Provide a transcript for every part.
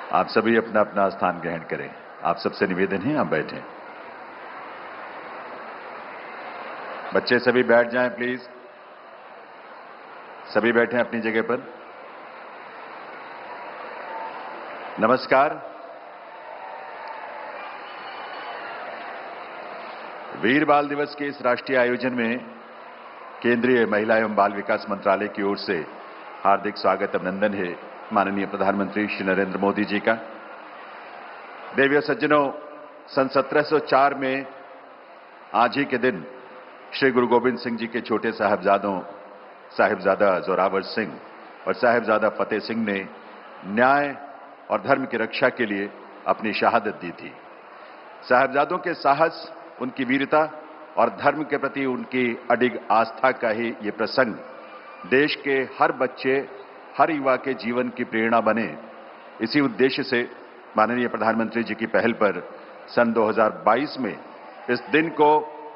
आप सभी अपना अपना स्थान ग्रहण करें। आप सबसे निवेदन है आप बैठें। बच्चे सभी बैठ जाएं प्लीज। सभी बैठें अपनी जगह पर। नमस्कार। वीर बाल दिवस के इस राष्ट्रीय आयोजन में केंद्रीय महिला एवं बाल विकास मंत्रालय की ओर से हार्दिक स्वागत अभिनंदन है माननीय प्रधानमंत्री श्री नरेंद्र मोदी जी का। देवी और सज्जनों, सन 1704 में आज ही के दिन श्री गुरु गोविंद सिंह जी के छोटे साहिबजादों साहिबजादा जोरावर सिंह और साहिबजादा फतेह सिंह ने न्याय और धर्म की रक्षा के लिए अपनी शहादत दी थी। साहिबजादों के साहस, उनकी वीरता और धर्म के प्रति उनकी अडिग आस्था का ही ये प्रसंग देश के हर बच्चे, हर युवा के जीवन की प्रेरणा बने। इसी उद्देश्य से माननीय प्रधानमंत्री जी की पहल पर सन 2022 में इस दिन को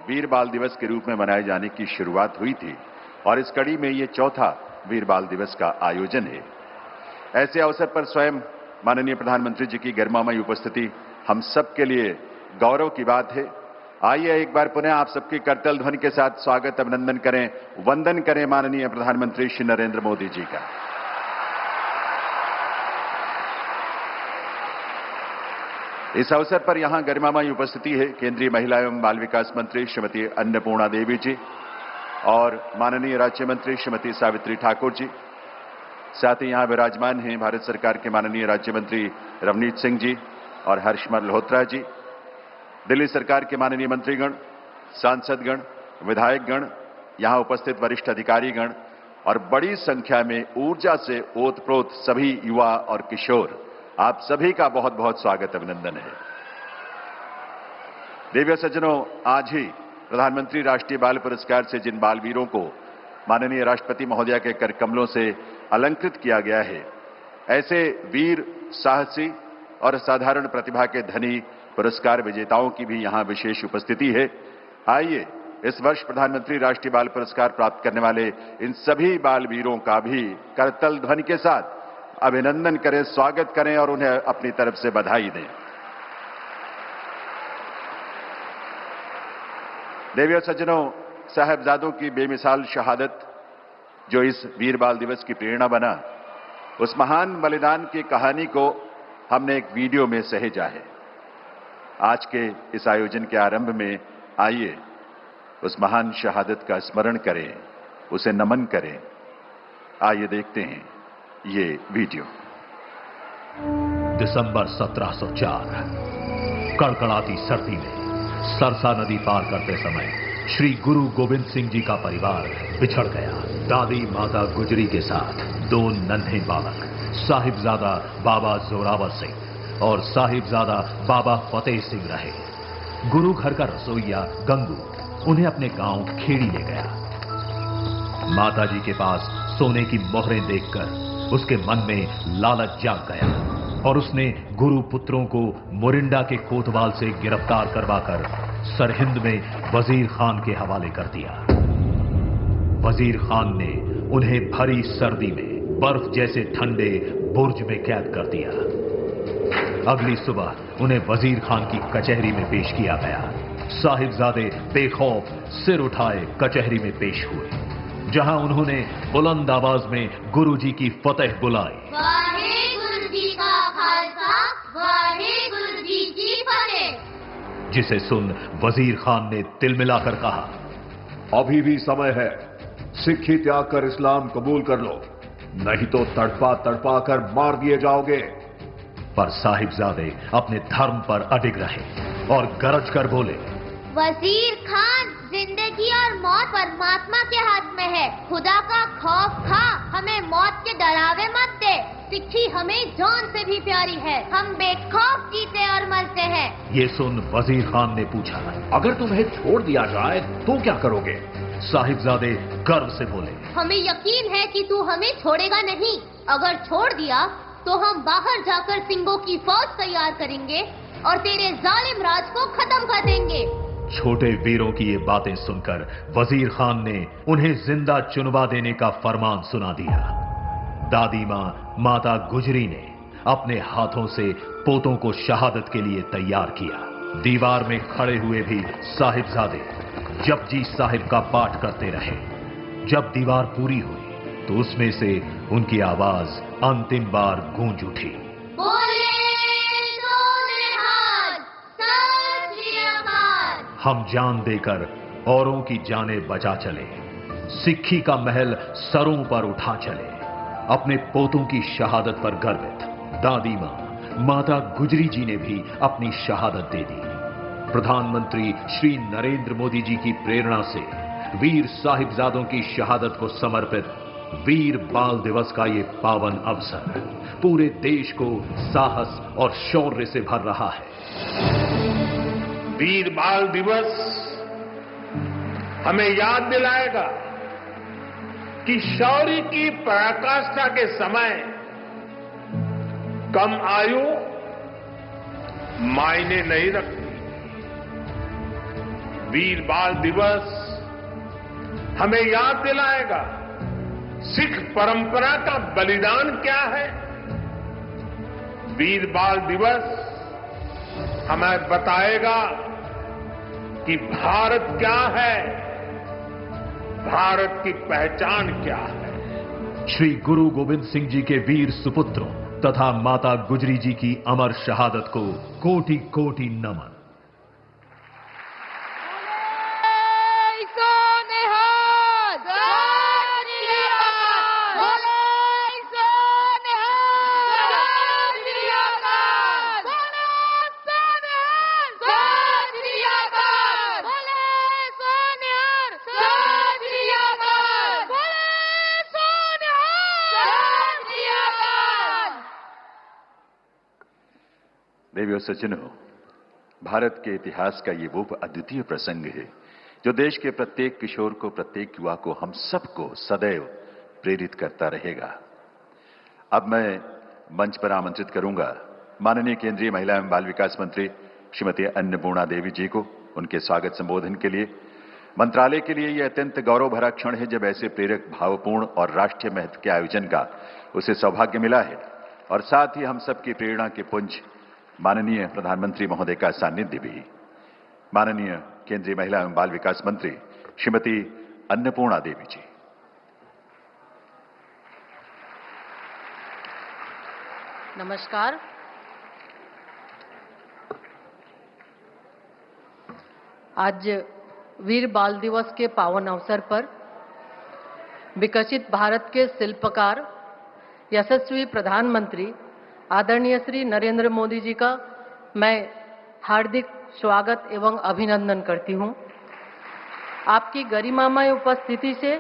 वीर बाल दिवस के रूप में मनाए जाने की शुरुआत हुई थी और इस कड़ी में ये चौथा वीर बाल दिवस का आयोजन है। ऐसे अवसर पर स्वयं माननीय प्रधानमंत्री जी की गरिमामयी उपस्थिति हम सब के लिए गौरव की बात है। आइए एक बार पुनः आप सबकी करतल ध्वनि के साथ स्वागत अभिनंदन करें, वंदन करें माननीय प्रधानमंत्री श्री नरेंद्र मोदी जी का। इस अवसर पर यहां गरिमामयी उपस्थिति है केंद्रीय महिला एवं बाल विकास मंत्री श्रीमती अन्नपूर्णा देवी जी और माननीय राज्य मंत्री श्रीमती सावित्री ठाकुर जी। साथ ही यहां विराजमान हैं भारत सरकार के माननीय राज्य मंत्री रवनीत सिंह जी और हर्ष मल्होत्रा जी, दिल्ली सरकार के माननीय मंत्रीगण, सांसदगण, विधायकगण, यहां उपस्थित वरिष्ठ अधिकारीगण और बड़ी संख्या में ऊर्जा से ओतप्रोत सभी युवा और किशोर, आप सभी का बहुत बहुत स्वागत अभिनंदन है। देवी और सज्जनों, आज ही प्रधानमंत्री राष्ट्रीय बाल पुरस्कार से जिन बाल वीरों को माननीय राष्ट्रपति महोदया के कर कमलों से अलंकृत किया गया है, ऐसे वीर, साहसी और साधारण प्रतिभा के धनी पुरस्कार विजेताओं की भी यहां विशेष उपस्थिति है। आइए इस वर्ष प्रधानमंत्री राष्ट्रीय बाल पुरस्कार प्राप्त करने वाले इन सभी बाल वीरों का भी करतल ध्वनि के साथ अभिनंदन करें, स्वागत करें और उन्हें अपनी तरफ से बधाई दें। देवी और सज्जनों, साहिबजादों की बेमिसाल शहादत जो इस वीर बाल दिवस की प्रेरणा बना, उस महान बलिदान की कहानी को हमने एक वीडियो में सहेजा है। आज के इस आयोजन के आरंभ में आइए उस महान शहादत का स्मरण करें, उसे नमन करें। आइए देखते हैं ये वीडियो। दिसंबर 1704, कड़कड़ाती सर्दी में सरसा नदी पार करते समय श्री गुरु गोविंद सिंह जी का परिवार बिछड़ गया। दादी माता गुजरी के साथ दो नन्हे बालक साहिबजादा बाबा जोरावर सिंह और साहिबजादा बाबा फतेह सिंह रहे। गुरु घर का रसोइया गंगू उन्हें अपने गांव खेड़ी ले गया। माताजी के पास सोने की मोहरें देखकर उसके मन में लालच जाग गया और उसने गुरु पुत्रों को मोरिंडा के कोतवाल से गिरफ्तार करवाकर सरहिंद में वजीर खान के हवाले कर दिया। वजीर खान ने उन्हें भरी सर्दी में बर्फ जैसे ठंडे बुर्ज में कैद कर दिया। अगली सुबह उन्हें वजीर खान की कचहरी में पेश किया गया। साहिबजादे बेखौफ सिर उठाए कचहरी में पेश हुए, जहां उन्होंने बुलंद आवाज में गुरुजी की फतेह बुलाई। वाहेगुरु जी का खालसा, वाहेगुरु जी की फतेह। जिसे सुन वजीर खान ने तिल मिलाकर कहा, अभी भी समय है, सिक्खी त्याग कर इस्लाम कबूल कर लो, नहीं तो तड़पा तड़पा कर मार दिए जाओगे। पर साहिबजादे अपने धर्म पर अडिग रहे और गरज कर बोले, वजीर खान, जिंदगी और मौत परमात्मा के हाथ में है। खुदा का खौफ खा, हमें मौत के डरावे मत दे। सिक्खी हमें जान से भी प्यारी है, हम बेखौफ जीते और मरते हैं। ये सुन वजीर खान ने पूछा, अगर तुम्हें छोड़ दिया जाए तो क्या करोगे? साहिबजादे गर्व से बोले, हमें यकीन है कि तू हमें छोड़ेगा नहीं। अगर छोड़ दिया तो हम बाहर जाकर सिंगों की फौज तैयार करेंगे और तेरे जालिम राज को खत्म कर देंगे। छोटे वीरों की ये बातें सुनकर वजीर खान ने उन्हें जिंदा चुनवा देने का फरमान सुना दिया। दादी मां माता गुजरी ने अपने हाथों से पोतों को शहादत के लिए तैयार किया। दीवार में खड़े हुए भी साहिबजादे जपजी साहिब का पाठ करते रहे। जब दीवार पूरी हुई तो उसमें से उनकी आवाज अंतिम बार गूंज उठी। बोले सोनिहाल, सत श्री अकाल। हम जान देकर औरों की जानें बचा चले, सिक्खी का महल सरों पर उठा चले। अपने पोतों की शहादत पर गर्वित दादी मां माता गुजरी जी ने भी अपनी शहादत दे दी। प्रधानमंत्री श्री नरेंद्र मोदी जी की प्रेरणा से वीर साहिबजादों की शहादत को समर्पित वीर बाल दिवस का ये पावन अवसर पूरे देश को साहस और शौर्य से भर रहा है। वीर बाल दिवस हमें याद दिलाएगा कि शौर्य की पराकाष्ठा के समय कम आयु मायने नहीं रखती। वीर बाल दिवस हमें याद दिलाएगा सिख परंपरा का बलिदान क्या है। वीर बाल दिवस हमें बताएगा कि भारत क्या है, भारत की पहचान क्या है। श्री गुरु गोविंद सिंह जी के वीर सुपुत्रों तथा माता गुजरी जी की अमर शहादत को कोटि कोटि नमन। देवियों सज्जनों, भारत के इतिहास का ये वो अद्वितीय प्रसंग है जो देश के प्रत्येक किशोर को, प्रत्येक युवा को, हम सबको सदैव प्रेरित करता रहेगा। अब मैं मंच पर आमंत्रित करूंगा माननीय केंद्रीय महिला एवं बाल विकास मंत्री श्रीमती अन्नपूर्णा देवी जी को उनके स्वागत संबोधन के लिए। मंत्रालय के लिए यह अत्यंत गौरव भरा क्षण है जब ऐसे प्रेरक, भावपूर्ण और राष्ट्रीय महत्व के आयोजन का उसे सौभाग्य मिला है, और साथ ही हम सबकी प्रेरणा के पुंज माननीय प्रधानमंत्री महोदय का सानिध्य भी। माननीय केंद्रीय महिला एवं बाल विकास मंत्री श्रीमती अन्नपूर्णा देवी जी। नमस्कार। आज वीर बाल दिवस के पावन अवसर पर विकसित भारत के शिल्पकार यशस्वी प्रधानमंत्री आदरणीय श्री नरेंद्र मोदी जी का मैं हार्दिक स्वागत एवं अभिनंदन करती हूं। आपकी गरिमामय उपस्थिति से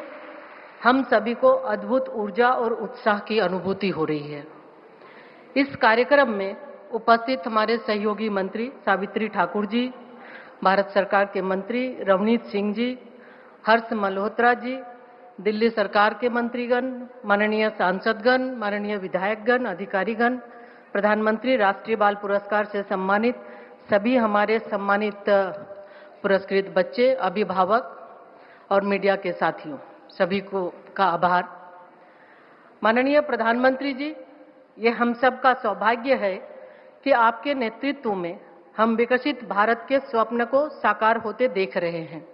हम सभी को अद्भुत ऊर्जा और उत्साह की अनुभूति हो रही है। इस कार्यक्रम में उपस्थित हमारे सहयोगी मंत्री सावित्री ठाकुर जी, भारत सरकार के मंत्री रवनीत सिंह जी, हर्ष मल्होत्रा जी, दिल्ली सरकार के मंत्रीगण, माननीय सांसदगण, माननीय विधायकगण, अधिकारीगण, प्रधानमंत्री राष्ट्रीय बाल पुरस्कार से सम्मानित सभी हमारे सम्मानित पुरस्कृत बच्चे, अभिभावक और मीडिया के साथियों, सभी को का आभार। माननीय प्रधानमंत्री जी, ये हम सब का सौभाग्य है कि आपके नेतृत्व में हम विकसित भारत के स्वप्न को साकार होते देख रहे हैं।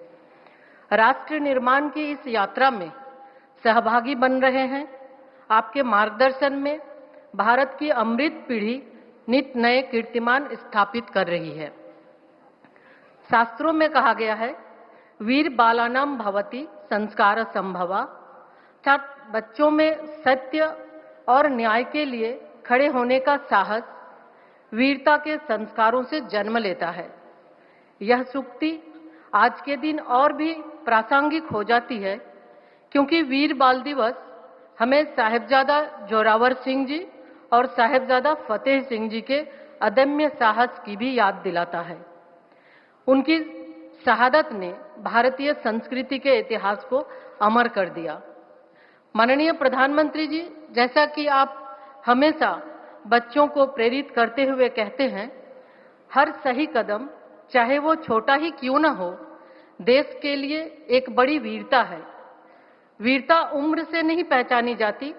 राष्ट्र निर्माण की इस यात्रा में सहभागी बन रहे हैं। आपके मार्गदर्शन में भारत की अमृत पीढ़ी नित नए कीर्तिमान स्थापित कर रही है। शास्त्रों में कहा गया है, वीर बालानाम भवति संस्कार संभवा, अर्थात बच्चों में सत्य और न्याय के लिए खड़े होने का साहस वीरता के संस्कारों से जन्म लेता है। यह सूक्ति आज के दिन और भी प्रासंगिक हो जाती है क्योंकि वीर बाल दिवस हमें साहिबजादा जोरावर सिंह जी और साहिबजादा फतेह सिंह जी के अदम्य साहस की भी याद दिलाता है। उनकी शहादत ने भारतीय संस्कृति के इतिहास को अमर कर दिया। माननीय प्रधानमंत्री जी, जैसा कि आप हमेशा बच्चों को प्रेरित करते हुए कहते हैं, हर सही कदम चाहे वो छोटा ही क्यों न हो, देश के लिए एक बड़ी वीरता है। वीरता उम्र से नहीं पहचानी जाती,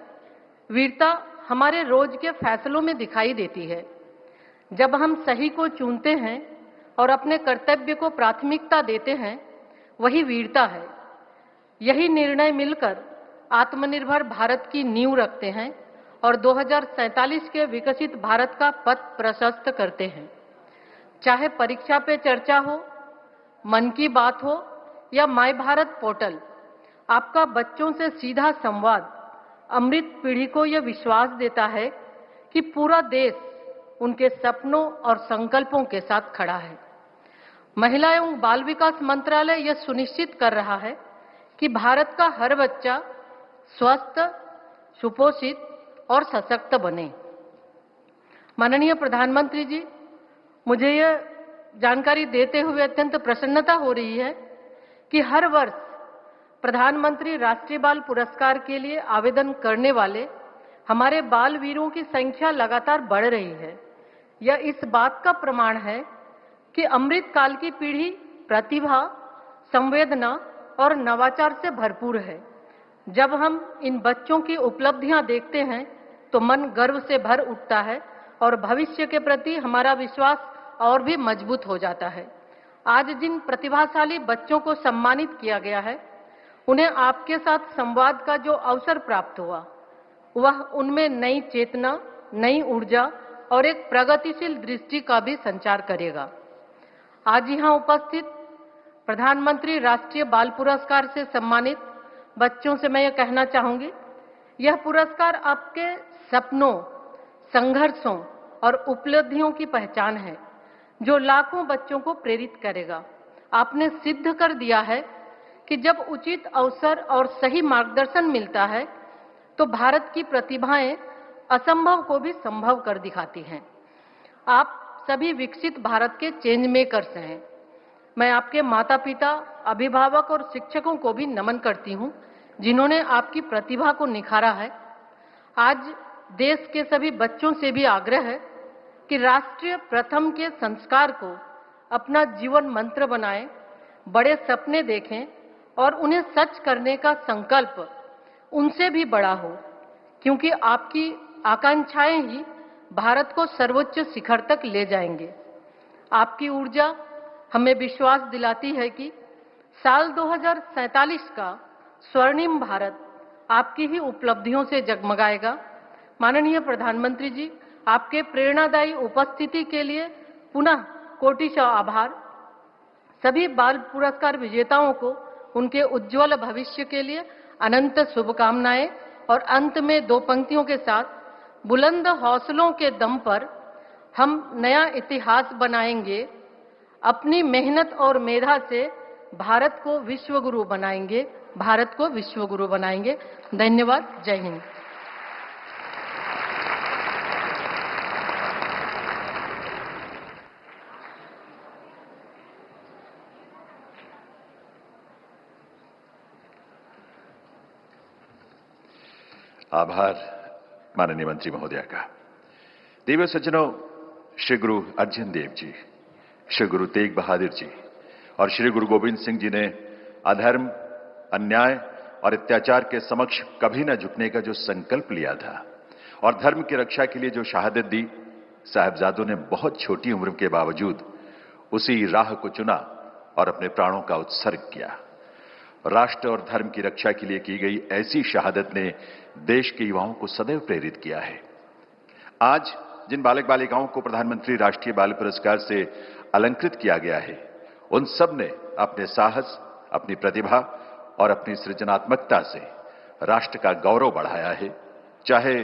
वीरता हमारे रोज के फैसलों में दिखाई देती है। जब हम सही को चुनते हैं और अपने कर्तव्य को प्राथमिकता देते हैं, वही वीरता है। यही निर्णय मिलकर आत्मनिर्भर भारत की नींव रखते हैं और 2047 के विकसित भारत का पथ प्रशस्त करते हैं। चाहे परीक्षा पे चर्चा हो, मन की बात हो या माय भारत पोर्टल, आपका बच्चों से सीधा संवाद अमृत पीढ़ी को यह विश्वास देता है कि पूरा देश उनके सपनों और संकल्पों के साथ खड़ा है। महिला एवं बाल विकास मंत्रालय यह सुनिश्चित कर रहा है कि भारत का हर बच्चा स्वस्थ, सुपोषित और सशक्त बने। माननीय प्रधानमंत्री जी, मुझे यह जानकारी देते हुए अत्यंत प्रसन्नता हो रही है कि हर वर्ष प्रधानमंत्री राष्ट्रीय बाल पुरस्कार के लिए आवेदन करने वाले हमारे बाल वीरों की संख्या लगातार बढ़ रही है। यह इस बात का प्रमाण है कि अमृत काल की पीढ़ी प्रतिभा, संवेदना और नवाचार से भरपूर है। जब हम इन बच्चों की उपलब्धियां देखते हैं तो मन गर्व से भर उठता है और भविष्य के प्रति हमारा विश्वास और भी मजबूत हो जाता है। आज जिन प्रतिभाशाली बच्चों को सम्मानित किया गया है, उन्हें आपके साथ संवाद का जो अवसर प्राप्त हुआ, वह उनमें नई चेतना, नई ऊर्जा और एक प्रगतिशील दृष्टि का भी संचार करेगा। आज यहाँ उपस्थित प्रधानमंत्री राष्ट्रीय बाल पुरस्कार से सम्मानित बच्चों से मैं ये कहना चाहूंगी, यह पुरस्कार आपके सपनों, संघर्षों और उपलब्धियों की पहचान है, जो लाखों बच्चों को प्रेरित करेगा। आपने सिद्ध कर दिया है कि जब उचित अवसर और सही मार्गदर्शन मिलता है तो भारत की प्रतिभाएं असंभव को भी संभव कर दिखाती हैं। आप सभी विकसित भारत के चेंज मेकर्स हैं। मैं आपके माता पिता, अभिभावक और शिक्षकों को भी नमन करती हूं, जिन्होंने आपकी प्रतिभा को निखारा है। आज देश के सभी बच्चों से भी आग्रह है कि राष्ट्रीय प्रथम के संस्कार को अपना जीवन मंत्र बनाएं, बड़े सपने देखें और उन्हें सच करने का संकल्प उनसे भी बड़ा हो, क्योंकि आपकी आकांक्षाएं ही भारत को सर्वोच्च शिखर तक ले जाएंगे। आपकी ऊर्जा हमें विश्वास दिलाती है कि साल 2047 का स्वर्णिम भारत आपकी ही उपलब्धियों से जगमगाएगा। माननीय प्रधानमंत्री जी, आपके प्रेरणादायी उपस्थिति के लिए पुनः कोटिशः आभार। सभी बाल पुरस्कार विजेताओं को उनके उज्जवल भविष्य के लिए अनंत शुभकामनाएं। और अंत में दो पंक्तियों के साथ, बुलंद हौसलों के दम पर हम नया इतिहास बनाएंगे, अपनी मेहनत और मेधा से भारत को विश्वगुरु बनाएंगे, भारत को विश्वगुरु बनाएंगे। धन्यवाद। जय हिंद। आभार माननीय मंत्री महोदया का। देव सज्जनों, श्री गुरु अर्जन देव जी, श्री गुरु तेग बहादुर जी और श्री गुरु गोविंद सिंह जी ने अधर्म, अन्याय और अत्याचार के समक्ष कभी न झुकने का जो संकल्प लिया था और धर्म की रक्षा के लिए जो शहादत दी, साहिबजादों ने बहुत छोटी उम्र के बावजूद उसी राह को चुना और अपने प्राणों का उत्सर्ग किया। राष्ट्र और धर्म की रक्षा के लिए की गई ऐसी शहादत ने देश के युवाओं को सदैव प्रेरित किया है। आज जिन बालक बालिकाओं को प्रधानमंत्री राष्ट्रीय बाल पुरस्कार से अलंकृत किया गया है, उन सब ने अपने साहस, अपनी प्रतिभा और अपनी सृजनात्मकता से राष्ट्र का गौरव बढ़ाया है। चाहे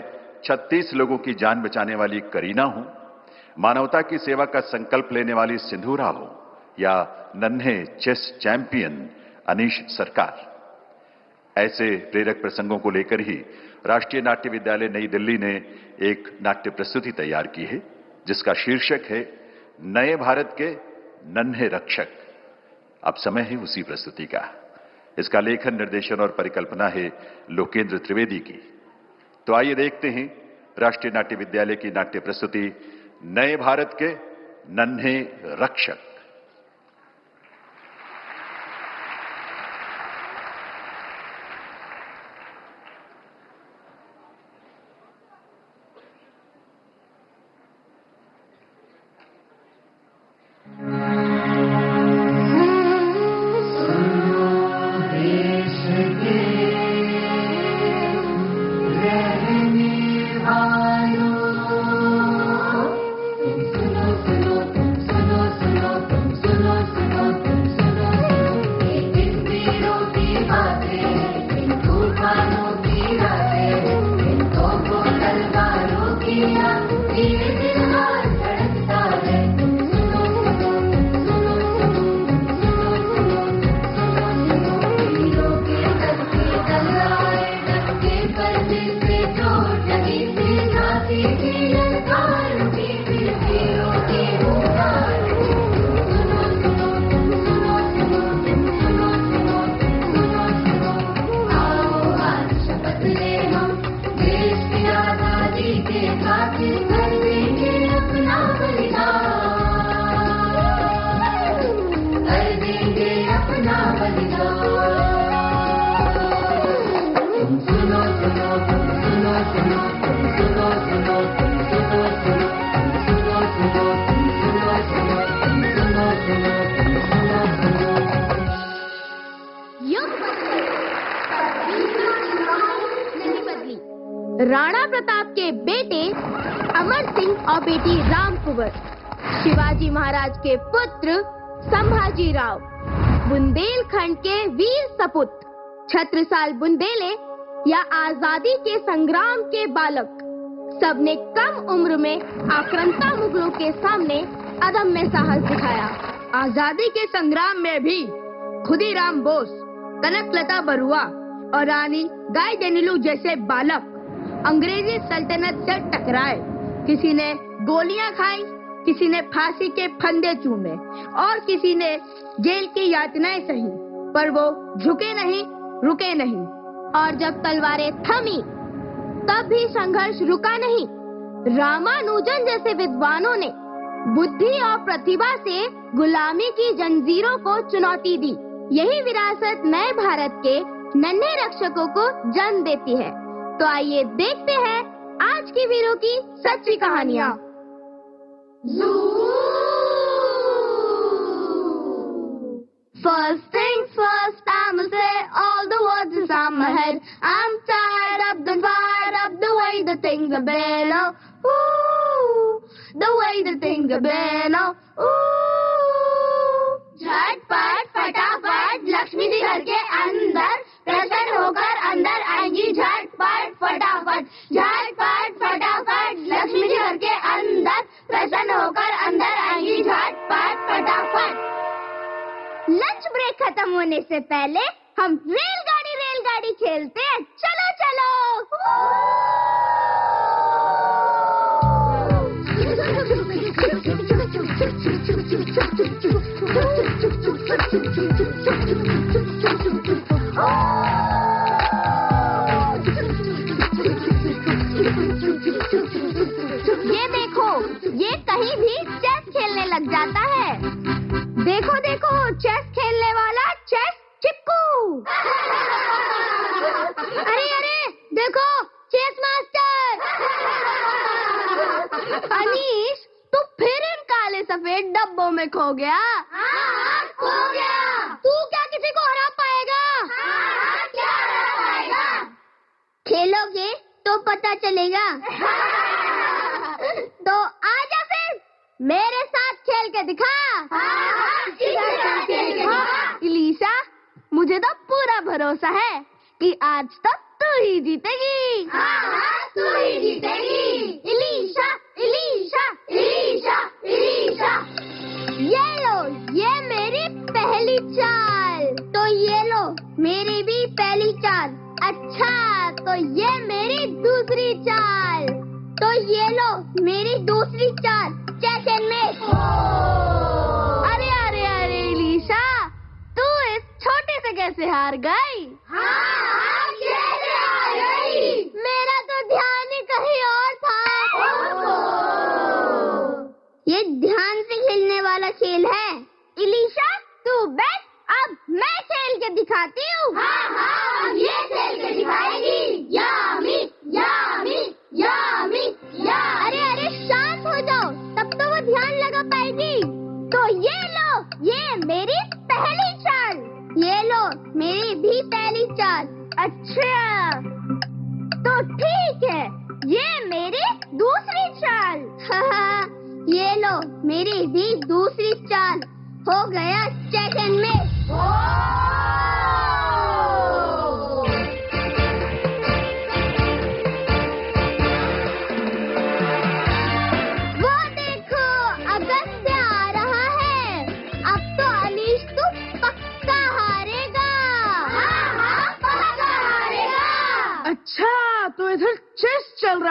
36 लोगों की जान बचाने वाली करीना हो, मानवता की सेवा का संकल्प लेने वाली सिंधूरा हो या नन्हे चेस चैंपियन अनीश सरकार। ऐसे प्रेरक प्रसंगों को लेकर ही राष्ट्रीय नाट्य विद्यालय नई दिल्ली ने एक नाट्य प्रस्तुति तैयार की है, जिसका शीर्षक है नए भारत के नन्हे रक्षक। अब समय है उसी प्रस्तुति का। इसका लेखन, निर्देशन और परिकल्पना है लोकेंद्र त्रिवेदी की। तो आइए देखते हैं राष्ट्रीय नाट्य विद्यालय की नाट्य प्रस्तुति नए भारत के नन्हे रक्षक। धीरे दिल हाथ धड़कता है। सुनो सुनो सुनो सुनो सुनो तीरों के दल के तलवार डंके पर दिल से चोट लगी थी झांसी की ललकार उठी फिर तीरों के हुंकार। सुनो सुनो सुनो सुनो सुनो सुनो सुनो आओ आज शपथ ले हम देश की आजादी के खातिर कर देंगे अपना बलिदान, कर देंगे अपना बलिदान। सुनो सुनो सुनो सुनो सुनो सुनो सुनो सुनो सुनो सुनो सुनो सुनो युग नहीं बदली। राणा प्रताप के बेटे अमर सिंह और बेटी राम कुंवर, शिवाजी महाराज के पुत्र संभाजी राव, बुंदेलखंड के वीर सपूत छत्रसाल बुंदेले या आजादी के संग्राम के बालक, सबने कम उम्र में आक्रांता मुगलों के सामने अदम्य साहस दिखाया। आजादी के संग्राम में भी खुदीराम बोस, कनकलता बरुआ और रानी गाइदिन्यू जैसे बालक अंग्रेजी सल्तनत से टकराए। किसी ने गोलियां खाई, किसी ने फांसी के फंदे चूमे और किसी ने जेल की यातनाएं सही, पर वो झुके नहीं, रुके नहीं। और जब तलवारें थमी तब भी संघर्ष रुका नहीं। रामानुजन जैसे विद्वानों ने बुद्धि और प्रतिभा से गुलामी की जंजीरों को चुनौती दी। यही विरासत नए भारत के नन्हे रक्षकों को जन्म देती है। तो आइए देखते हैं आज की वीरों की सच्ची कहानियाँ। First things first, I'ma say all the words inside my head. I'm tired of the way the things have been. Oh, ooh, the way the things have been. Oh, ooh. झटपट फटाफट लक्ष्मी जी घर के अंदर प्रसन्न होकर अंदर आएंगी। झटपट फटाफट, झटपट फटाफट लक्ष्मी जी घर के अंदर प्रसन्न होकर अंदर आएंगी। झटपट फटाफट। लंच ब्रेक खत्म होने से पहले हम रेलगाड़ी खेलते हैं। चलो चलो। ये देखो, ये कहीं भी चेस खेलने लग जाता है। देखो देखो, चेस खेलने वाला चेस चिपकू। अरे अरे देखो, चेस मास्टर। अनीश, तू फिर इन काले सफेद डब्बों में खो गया। खो गया। तू क्या किसी को हरा पाएगा? क्या हरा पाएगा? खेलोगे तो पता चलेगा। तो आजा फिर मेरे साथ खेल के दिखा। इलीशा, मुझे तो पूरा भरोसा है कि आज तक तू ही जीतेगी। तू ही जीतेगी। इलीशा, इलीशा, इलीशा, इलीशा। ये लो, ये मेरी पहली चाल। तो ये लो, मेरी भी पहली चाल। अच्छा, तो ये मेरी दूसरी चाल। तो ये लो, मेरी दूसरी चाल। चेक में। अरे अरे अरे इलीशा, तू इस छोटे से कैसे हार गई? कैसे हार गई? मेरा तो ध्यान ही कहीं और था। ये ध्यान से खेलने वाला खेल है। इलीशा, तू बैठ, अब मैं खेल के दिखाती हूँ। अब ये खेल के दिखाएगी। यामी, यामी, यामी, या। अरे अरे शांत हो जाओ, तब तो वो ध्यान लगा पाएगी। तो ये लो, ये मेरी पहली चाल। ये लो, मेरी भी पहली चाल। अच्छा, तो ठीक है, ये मेरी दूसरी चाल। ये लो, मेरी भी दूसरी चाल। हो गया सेकंड में।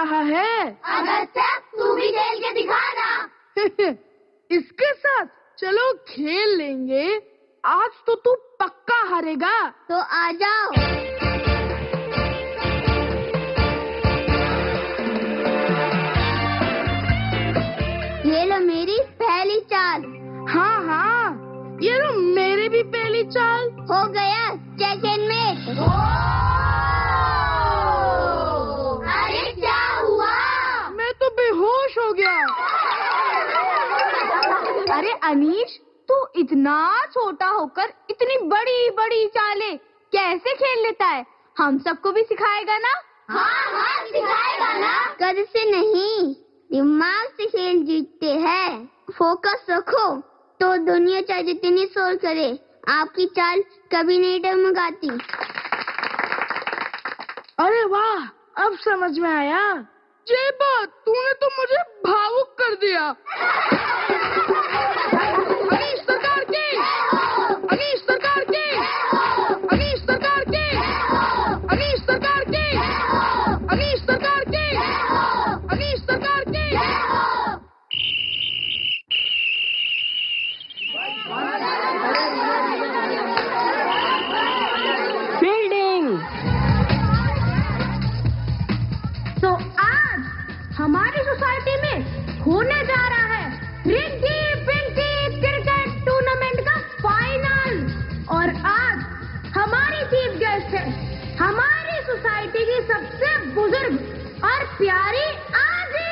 रहा है। अगस्त्य, तू भी खेल के दिखाना। इसके साथ चलो खेल लेंगे। आज तो तू पक्का हारेगा। तो आ जाओ। ये लो मेरी पहली चाल। हाँ हाँ, ये लो मेरी भी पहली चाल। हो गया सेकंड में। अरे क्या हुआ? मैं तो बेहोश हो गया। अरे अनीश, तू इतना छोटा होकर इतनी बड़ी बड़ी चालें कैसे खेल लेता है? हम सबको भी सिखाएगा ना? हाँ, सिखाएगा ना। कद से नहीं, दिमाग से खेल जीतते हैं। फोकस रखो तो दुनिया चाहे जितनी शोर करे, आपकी चाल कभी नहीं डगमगाती। अरे वाह, अब समझ में आया। ये बात तूने तो मुझे भावुक कर दिया। अनीश सरकार की, अनीश सरकार की, अनीश सरकार की, अनीश सरकार की, अनीश सरकार की, अनीश सरकार की। फील्डिंग। तो आज हमारी सोसाइटी में होने जा रहा है रिंकी पिंकी क्रिकेट टूर्नामेंट का फाइनल। और आज हमारी चीफ गेस्ट है हमारी सोसाइटी की सबसे बुजुर्ग और प्यारी आजी।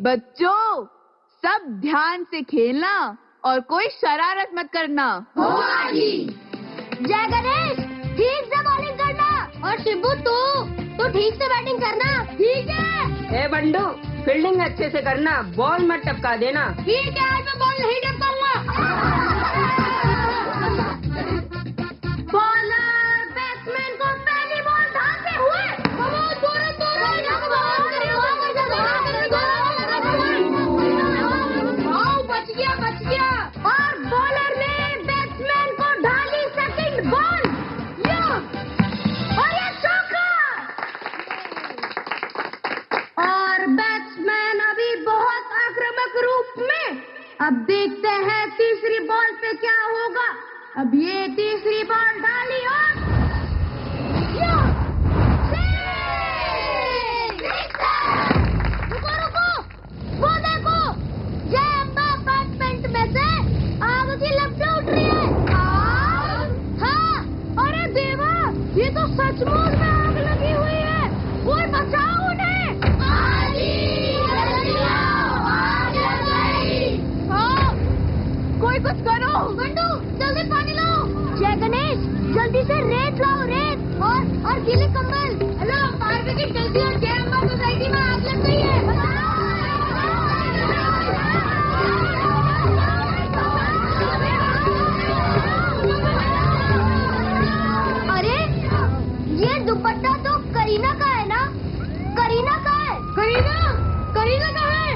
बच्चों, सब ध्यान से खेलना और कोई शरारत मत करना। जय गणेश, ठीक से बॉलिंग करना। और शिबू तू ठीक से बैटिंग करना। ठीक है। ए बंडू, फील्डिंग अच्छे से करना, बॉल मत टपका देना। ठीक है, आज मैं बॉल नहीं टपकाऊंगा। बॉलर बैट्समैन को पहली बॉल डालते हुए बच गया। और बॉलर ने बैट्समैन को डाली सेकंड बॉल। और ये चौका। और बैट्समैन अभी बहुत आक्रामक रूप में। अब देखते हैं तीसरी बॉल पे क्या होगा। अब ये तीसरी बॉल डाली और रुको, वो देखो, जय अम्बा अपार्टमेंट में से आग की लपटें उठ रही है। हाँ, अरे देवा, ये तो सचमुच में आग लगी हुई है। कोई बचाओ उन्हें। हाँ, कोई कुछ करो। बंडू, जल्दी पानी लाओ। जय गणेश, जल्दी से रेत लाओ, रेत और गीले कंबल। हेलो, फायर ब्रिगेड जल्दी, और जय अम्बा सोसाइटी में आग लग गई है। अरे, ये दुपट्टा तो करीना का है ना? करीना का है। करीना का है।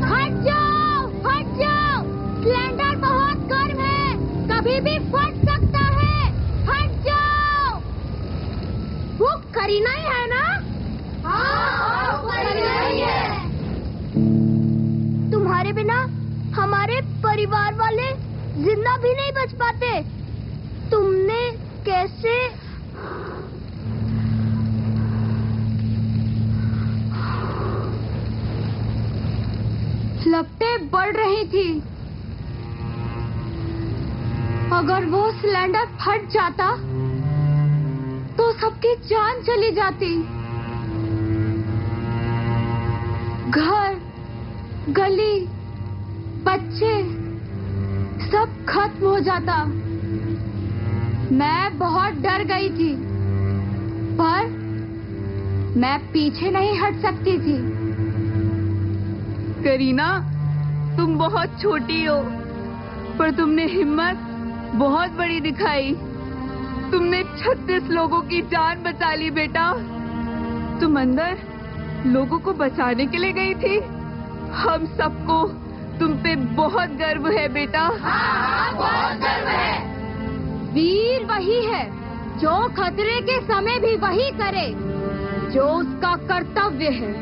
हट जाओ। सिलेंडर बहुत गर्म है, कभी भी फट सकता है। हट जाओ। वो करीना ही है ना? हाँ, करीना ही है। तुम्हारे बिना हमारे परिवार वाले जिंदा भी नहीं बच पाते। तुमने कैसे? लपटें बढ़ रही थी। अगर वो सिलेंडर फट जाता तो सबकी जान चली जाती। घर, गली, बच्चे सब खत्म हो जाता। मैं बहुत डर गई थी, पर मैं पीछे नहीं हट सकती थी। करीना, तुम बहुत छोटी हो, पर तुमने हिम्मत बहुत बड़ी दिखाई। तुमने 36 लोगों की जान बचा ली बेटा। तुम अंदर लोगों को बचाने के लिए गई थी, हम सबको तुम पे बहुत गर्व है बेटा। हाँ, बहुत गर्व है। वीर वही है जो खतरे के समय भी वही करे जो उसका कर्तव्य है।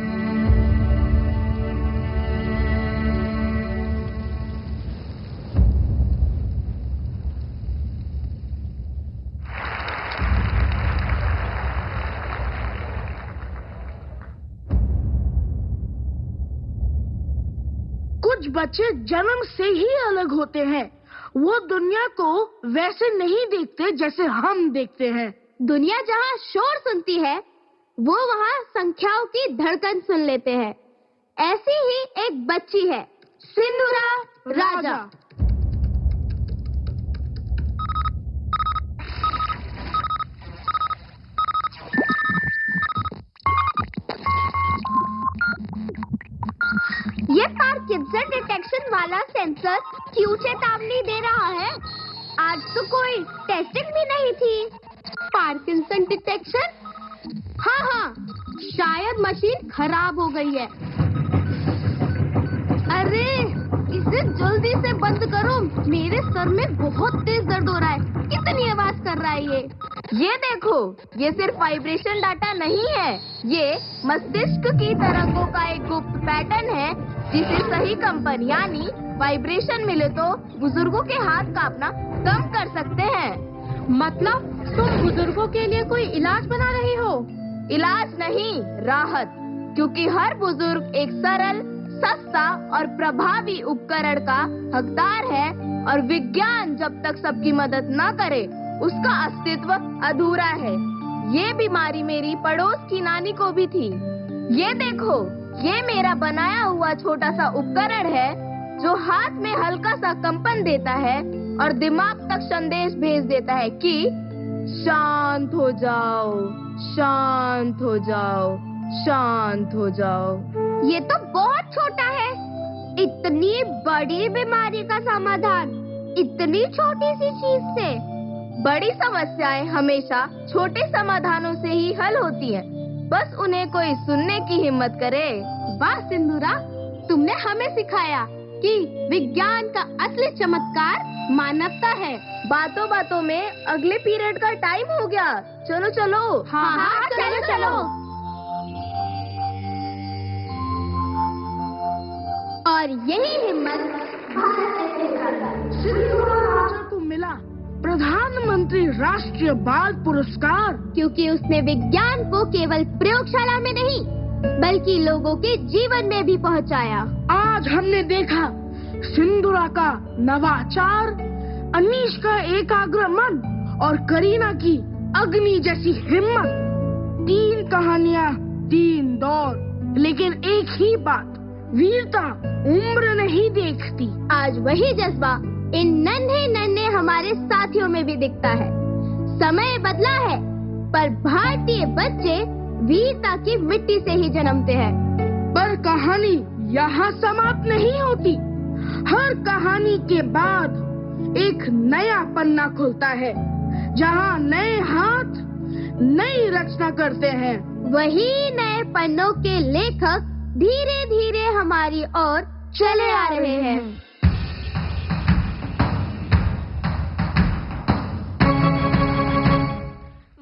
कुछ बच्चे जन्म से ही अलग होते हैं। वो दुनिया को वैसे नहीं देखते जैसे हम देखते हैं। दुनिया जहाँ शोर सुनती है, वो वहाँ संख्याओं की धड़कन सुन लेते हैं। ऐसी ही एक बच्ची है, सिंधुरा राजा। ये पार्किंसन डिटेक्शन वाला सेंसर क्यों चेतावनी दे रहा है? आज तो कोई टेस्टिंग भी नहीं थी। Parkinson detection? हाँ, शायद मशीन खराब हो गई है। अरे, इसे जल्दी से बंद करो। मेरे सर में बहुत तेज दर्द हो रहा है। कितनी आवाज कर रहा है ये देखो, ये सिर्फ वाइब्रेशन डाटा नहीं है, ये मस्तिष्क की तरंगों का एक गुप्त पैटर्न है जिसे सही कंपन यानी वाइब्रेशन मिले तो बुजुर्गों के हाथ कांपना कम कर सकते हैं। मतलब तुम बुजुर्गों के लिए कोई इलाज बना रही हो? इलाज नहीं, राहत। क्योंकि हर बुजुर्ग एक सरल, सस्ता और प्रभावी उपकरण का हकदार है और विज्ञान जब तक सबकी मदद न करे उसका अस्तित्व अधूरा है। ये बीमारी मेरी पड़ोस की नानी को भी थी। ये देखो, ये मेरा बनाया हुआ छोटा सा उपकरण है जो हाथ में हल्का सा कंपन देता है और दिमाग तक संदेश भेज देता है कि शांत हो जाओ, शांत हो जाओ, शांत हो जाओ। ये तो बहुत छोटा है। इतनी बड़ी बीमारी का समाधान इतनी छोटी सी चीज से। बड़ी समस्याएं हमेशा छोटे समाधानों से ही हल होती हैं। बस उन्हें कोई सुनने की हिम्मत करे। वाह सिंधुरा, तुमने हमें सिखाया कि विज्ञान का असली चमत्कार मानवता है। बातों बातों में अगले पीरियड का टाइम हो गया। चलो चलो। हाँ, चलो। और यही हिम्मत सिंधुरा राजा को मिला प्रधानमंत्री राष्ट्रीय बाल पुरस्कार, क्योंकि उसने विज्ञान को केवल प्रयोगशाला में नहीं बल्कि लोगों के जीवन में भी पहुंचाया। आज हमने देखा सिंधुरा का नवाचार, अनीश का एकाग्र मन और करीना की अग्नि जैसी हिम्मत। 3 कहानियाँ, 3 दौर, लेकिन एक ही बात, वीरता उम्र नहीं देखती। आज वही जज्बा इन नन्हे हमारे साथियों में भी दिखता है। समय बदला है, पर भारतीय बच्चे वीरता की मिट्टी से ही जन्मते हैं। पर कहानी यहाँ समाप्त नहीं होती। हर कहानी के बाद एक नया पन्ना खुलता है, जहाँ नए हाथ नई रचना करते हैं। वही नए पन्नों के लेखक धीरे धीरे हमारी ओर चले आ रहे हैं।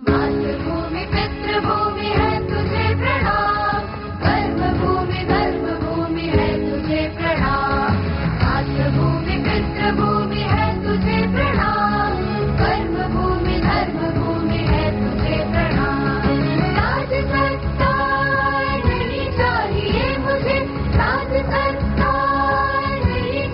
मातृभूमि पितृभूमि है तुझे प्रणाम, धर्मभूमि है तुझे प्रणाम। मातृभूमि पितृभूमि है तुझे प्रणाम, धर्मभूमि है तुझे प्रणाम। राज सरकार नहीं चाहिए मुझे, राज सरकार नहीं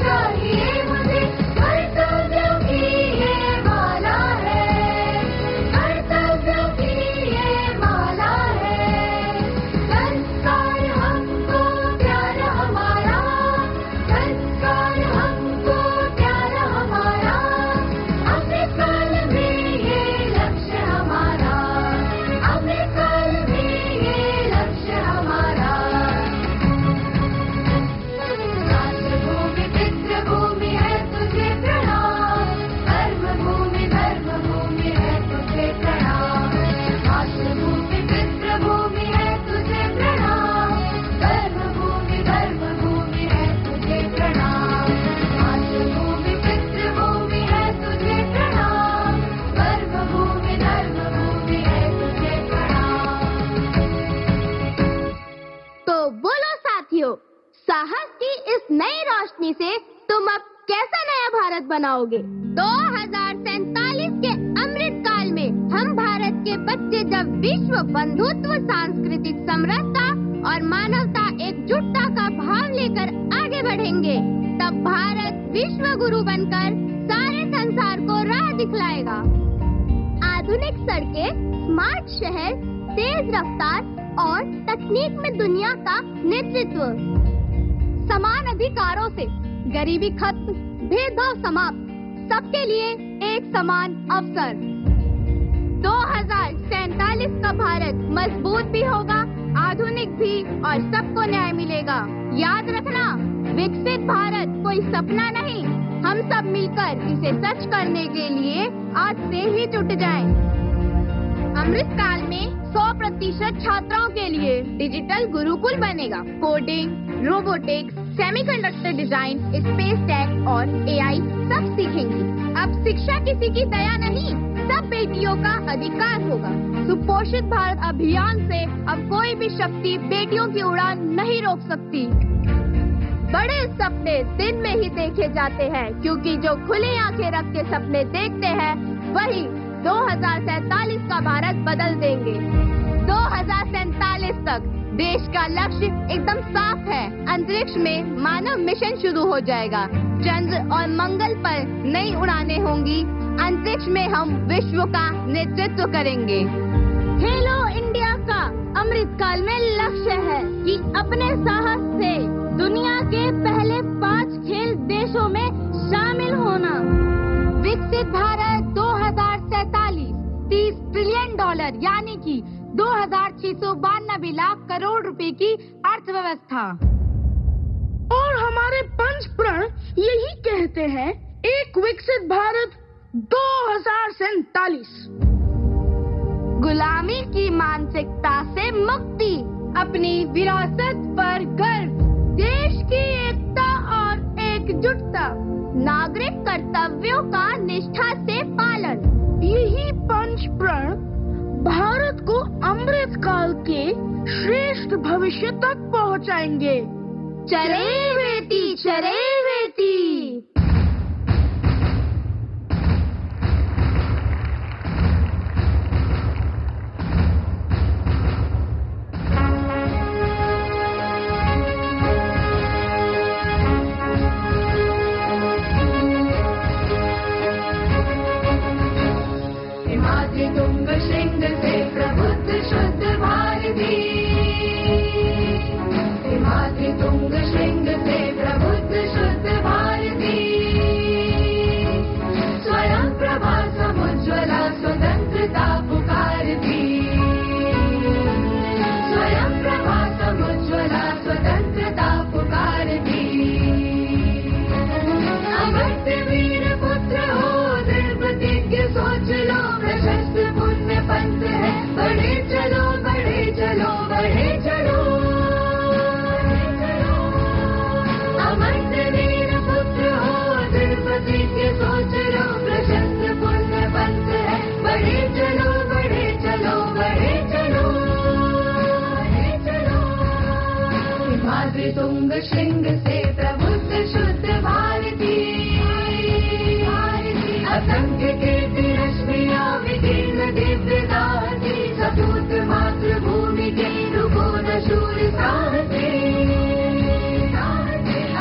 कैसा नया भारत बनाओगे? 2047 के अमृत काल में हम भारत के बच्चे जब विश्व बंधुत्व, सांस्कृतिक समरसता और मानवता एकजुटता का भाव लेकर आगे बढ़ेंगे, तब भारत विश्व गुरु बनकर सारे संसार को राह दिखलाएगा। आधुनिक सड़कें, स्मार्ट शहर, तेज रफ्तार और तकनीक में दुनिया का नेतृत्व, समान अधिकारों से गरीबी खत्म, भेदभाव समाप्त, सबके लिए एक समान अवसर। 2047 का भारत मजबूत भी होगा, आधुनिक भी, और सबको न्याय मिलेगा। याद रखना, विकसित भारत कोई सपना नहीं, हम सब मिलकर इसे सच करने के लिए आज से ही जुट जाएं। अमृत काल में 100% छात्राओं के लिए डिजिटल गुरुकुल बनेगा। Coding, robotics, semiconductor design, space tech और एआई सब सीखेंगी। अब शिक्षा किसी की दया नहीं, सब बेटियों का अधिकार होगा। सुपोषित भारत अभियान से अब कोई भी शक्ति बेटियों की उड़ान नहीं रोक सकती। बड़े सपने दिन में ही देखे जाते हैं, क्योंकि जो खुली आंखें रख के सपने देखते हैं वही 2047 का भारत बदल देंगे। 2047 तक देश का लक्ष्य एकदम साफ है। अंतरिक्ष में मानव मिशन शुरू हो जाएगा। चंद्र और मंगल पर नई उड़ानें होंगी। अंतरिक्ष में हम विश्व का नेतृत्व करेंगे। खेलो इंडिया का अमृत काल में लक्ष्य है कि अपने साहस से दुनिया के पहले 5 खेल देशों में शामिल होना। विकसित भारत 2047, $30 ट्रिलियन यानी कि 2692 लाख करोड़ रुपए की अर्थव्यवस्था। और हमारे पंच प्रण यही कहते हैं, एक विकसित भारत 2047। गुलामी की मानसिकता से मुक्ति, अपनी विरासत पर गर्व, देश की एकता और एकजुटता, नागरिक कर्तव्यों का निष्ठा से पालन। यही पंच प्रण भारत को अमृत काल के श्रेष्ठ भविष्य तक पहुंचाएंगे। चले बेटी, चले बेटी। तुंग श्रृंग से प्रबुद्ध शुद्ध भारती, हिमाद्री तुंग श्रृंग से प्रबुद्ध शुद्ध भारती, स्वयं प्रभा समुज्ज्वला स्वतंत्रता पुकारती, स्वयं प्रभा समुज्ज्वला स्वतंत्रता पुकारती। अमर्त्य वीर पुत्र हो, दृढ़ प्रतिज्ञ सोच लो, प्रशस्त पुण्य पंथ है, बढ़े चलो बढ़े चलो बढ़े चलो। अमर्त्य वीर पुत्र हो, दृढ़ प्रतिज्ञ सोच लो, प्रशस्त पुण्य पंथ है, बढ़े चलो बढ़े चलो बढ़े चलो बढ़े चलो। हिमाद्री तुंग श्रृंग से प्रबुद्ध शुद्ध भारती, असंख्य कीर्ति रश्मिया विकीर्ण दिव्य दाहती, सपूत मातृभूमि के रुको न शूर साहसी।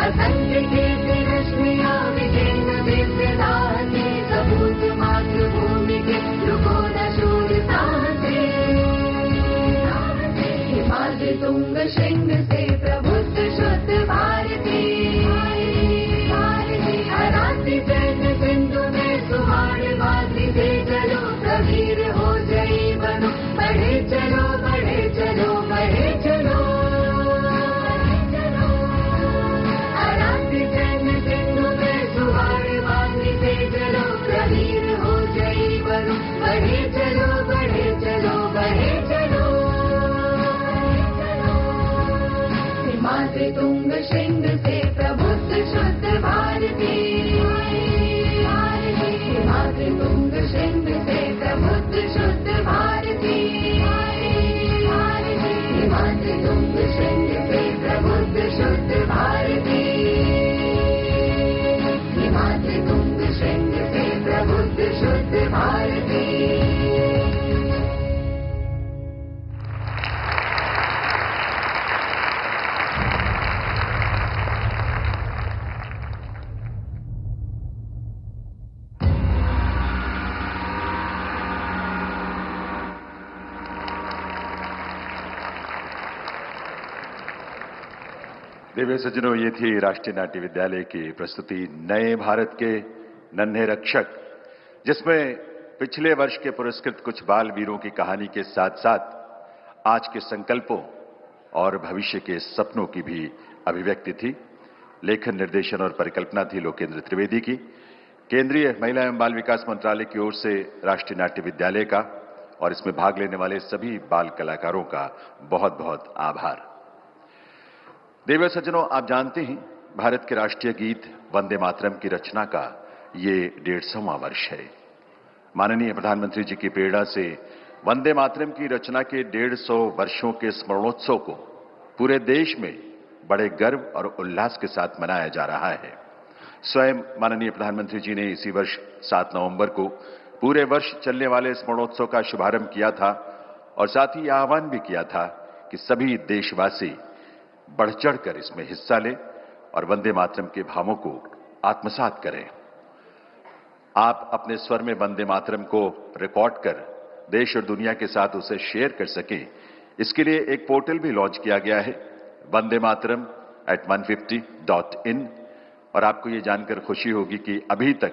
असंख्य कीर्ति रश्मिया विकीर्ण दिव्य दाहती, सपूत मातृभूमि के रुको न शूर साहसी। हिमाद्री तुंग श्रृंग से प्रबुद्ध शुद्ध भारती, हराती जैन सिंधु में सुहा मातृतुंग श्रृंग से प्रबुद्ध शुद्ध भारती। दिव्य सज्जनों, ये थी राष्ट्रीय नाट्य विद्यालय की प्रस्तुति नए भारत के नन्हे रक्षक, जिसमें पिछले वर्ष के पुरस्कृत कुछ बाल वीरों की कहानी के साथ साथ आज के संकल्पों और भविष्य के सपनों की भी अभिव्यक्ति थी। लेखन, निर्देशन और परिकल्पना थी लोकेंद्र त्रिवेदी की। केंद्रीय महिला एवं बाल विकास मंत्रालय की ओर से राष्ट्रीय नाट्य विद्यालय का और इसमें भाग लेने वाले सभी बाल कलाकारों का बहुत बहुत आभार। देवी सज्जनों, आप जानते हैं भारत के राष्ट्रीय गीत वंदे मातरम की रचना का ये 150वां वर्ष है। माननीय प्रधानमंत्री जी की प्रेरणा से वंदे मातरम की रचना के 150 वर्षों के स्मरणोत्सव को पूरे देश में बड़े गर्व और उल्लास के साथ मनाया जा रहा है। स्वयं माननीय प्रधानमंत्री जी ने इसी वर्ष 7 नवंबर को पूरे वर्ष चलने वाले स्मरणोत्सव का शुभारंभ किया था और साथ ही आह्वान भी किया था कि सभी देशवासी बढ़ चढ़कर इसमें हिस्सा लें और वंदे मातरम के भावों को आत्मसात करें। आप अपने स्वर में वंदे मातरम को रिकॉर्ड कर देश और दुनिया के साथ उसे शेयर कर सकें, इसके लिए एक पोर्टल भी लॉन्च किया गया है, vandematram@150.in। और आपको ये जानकर खुशी होगी कि अभी तक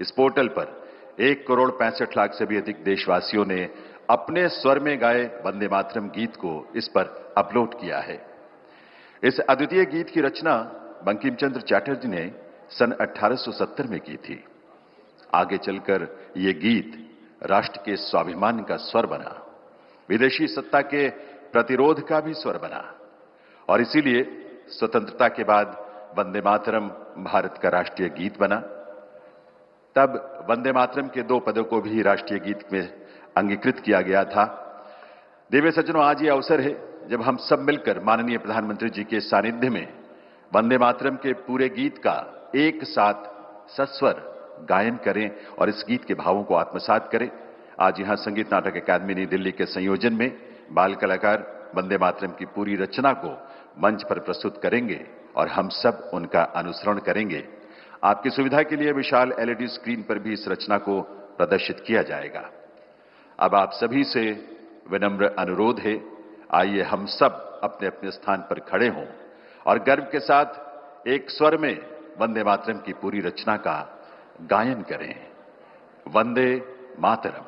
इस पोर्टल पर 1,65,00,000 से भी अधिक देशवासियों ने अपने स्वर में गाए वंदे मातरम गीत को इस पर अपलोड किया है। इस अद्वितीय गीत की रचना बंकिम चंद्र चटर्जी ने सन 1870 में की थी। आगे चलकर ये गीत राष्ट्र के स्वाभिमान का स्वर बना, विदेशी सत्ता के प्रतिरोध का भी स्वर बना और इसीलिए स्वतंत्रता के बाद वंदे मातरम भारत का राष्ट्रीय गीत बना। तब वंदे मातरम के 2 पदों को भी राष्ट्रीय गीत में अंगीकृत किया गया था। देवी सज्जनों, आज ये अवसर है जब हम सब मिलकर माननीय प्रधानमंत्री जी के सानिध्य में वंदे मातरम के पूरे गीत का एक साथ सस्वर गायन करें और इस गीत के भावों को आत्मसात करें। आज यहां संगीत नाटक अकादमी नई दिल्ली के संयोजन में बाल कलाकार वंदे मातरम की पूरी रचना को मंच पर प्रस्तुत करेंगे और हम सब उनका अनुसरण करेंगे। आपकी सुविधा के लिए विशाल LED स्क्रीन पर भी इस रचना को प्रदर्शित किया जाएगा। अब आप सभी से विनम्र अनुरोध है, आइए हम सब अपने अपने स्थान पर खड़े हों और गर्व के साथ एक स्वर में वंदे मातरम की पूरी रचना का गायन करें। वंदे मातरम।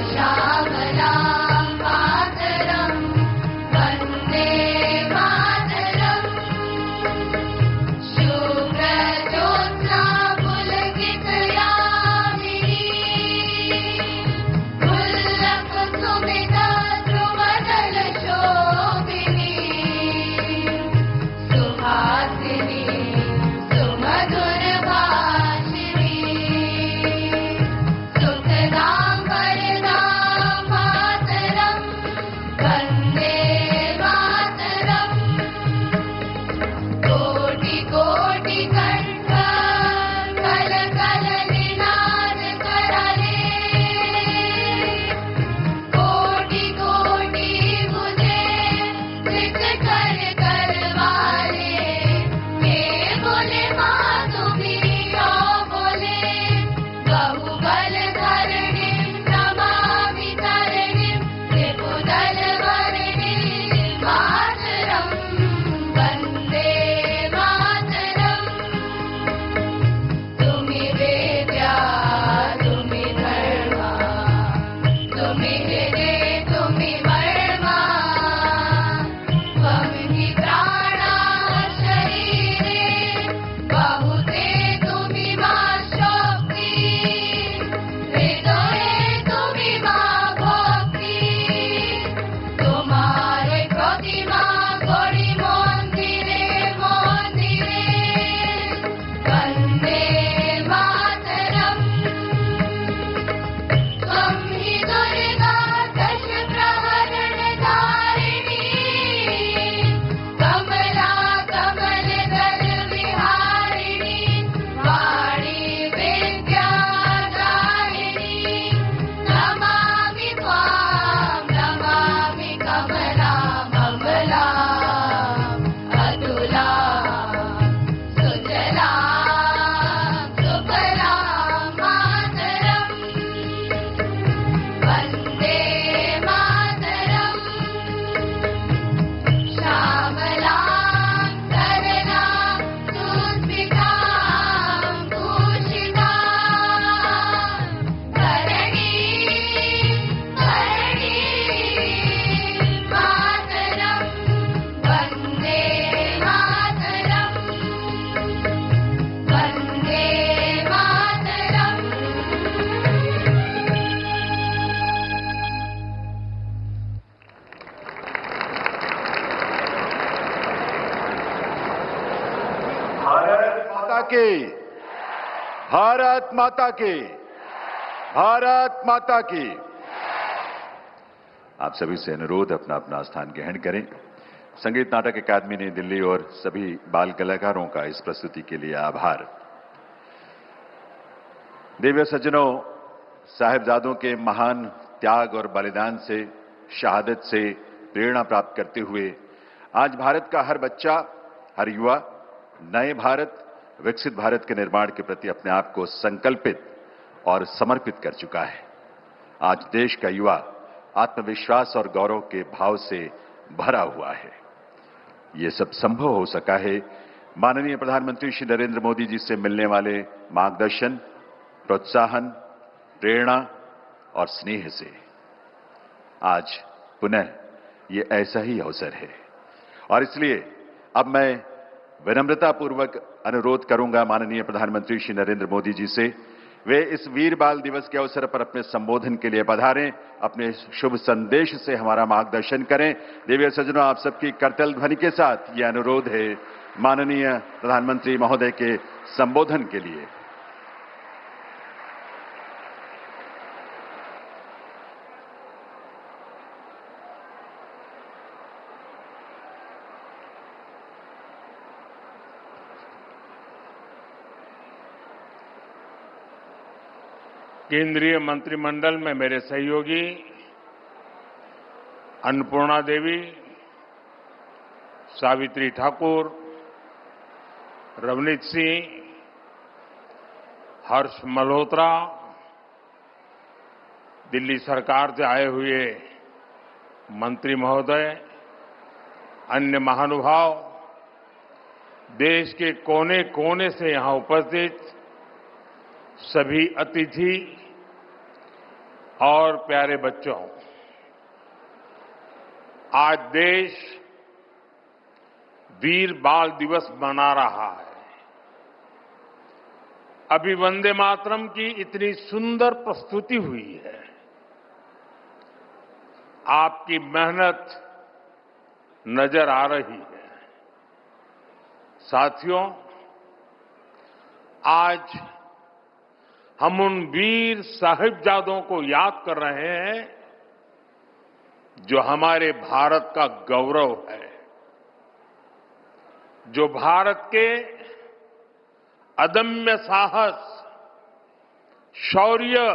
श्यामला मातरम की, भारत माता की, भारत माता की। आप सभी से अनुरोध अपना अपना स्थान ग्रहण करें। संगीत नाटक अकादमी नई दिल्ली और सभी बाल कलाकारों का इस प्रस्तुति के लिए आभार। दिव्य सज्जनों, साहिबजादों के महान त्याग और बलिदान से, शहादत से प्रेरणा प्राप्त करते हुए आज भारत का हर बच्चा, हर युवा नए भारत, विकसित भारत के निर्माण के प्रति अपने आप को संकल्पित और समर्पित कर चुका है। आज देश का युवा आत्मविश्वास और गौरव के भाव से भरा हुआ है। ये सब संभव हो सका है माननीय प्रधानमंत्री श्री नरेंद्र मोदी जी से मिलने वाले मार्गदर्शन, प्रोत्साहन, प्रेरणा और स्नेह से। आज पुनः ये ऐसा ही अवसर है और इसलिए अब मैं विनम्रतापूर्वक अनुरोध करूंगा माननीय प्रधानमंत्री श्री नरेंद्र मोदी जी से, वे इस वीर बाल दिवस के अवसर पर अपने संबोधन के लिए पधारें, अपने शुभ संदेश से हमारा मार्गदर्शन करें। दिव्य सज्जनों, आप सबकी करतल ध्वनि के साथ ये अनुरोध है माननीय प्रधानमंत्री महोदय के संबोधन के लिए। केंद्रीय मंत्रिमंडल में मेरे सहयोगी अन्नपूर्णा देवी, सावित्री ठाकुर, रवनीत सिंह, हर्ष मल्होत्रा, दिल्ली सरकार से आए हुए मंत्री महोदय, अन्य महानुभाव, देश के कोने कोने से यहां उपस्थित सभी अतिथि और प्यारे बच्चों, आज देश वीर बाल दिवस मना रहा है। अभी वंदे मातरम की इतनी सुंदर प्रस्तुति हुई है। आपकी मेहनत नजर आ रही है। साथियों, आज हम उन वीर साहिबजादों को याद कर रहे हैं जो हमारे भारत का गौरव है, जो भारत के अदम्य साहस, शौर्य,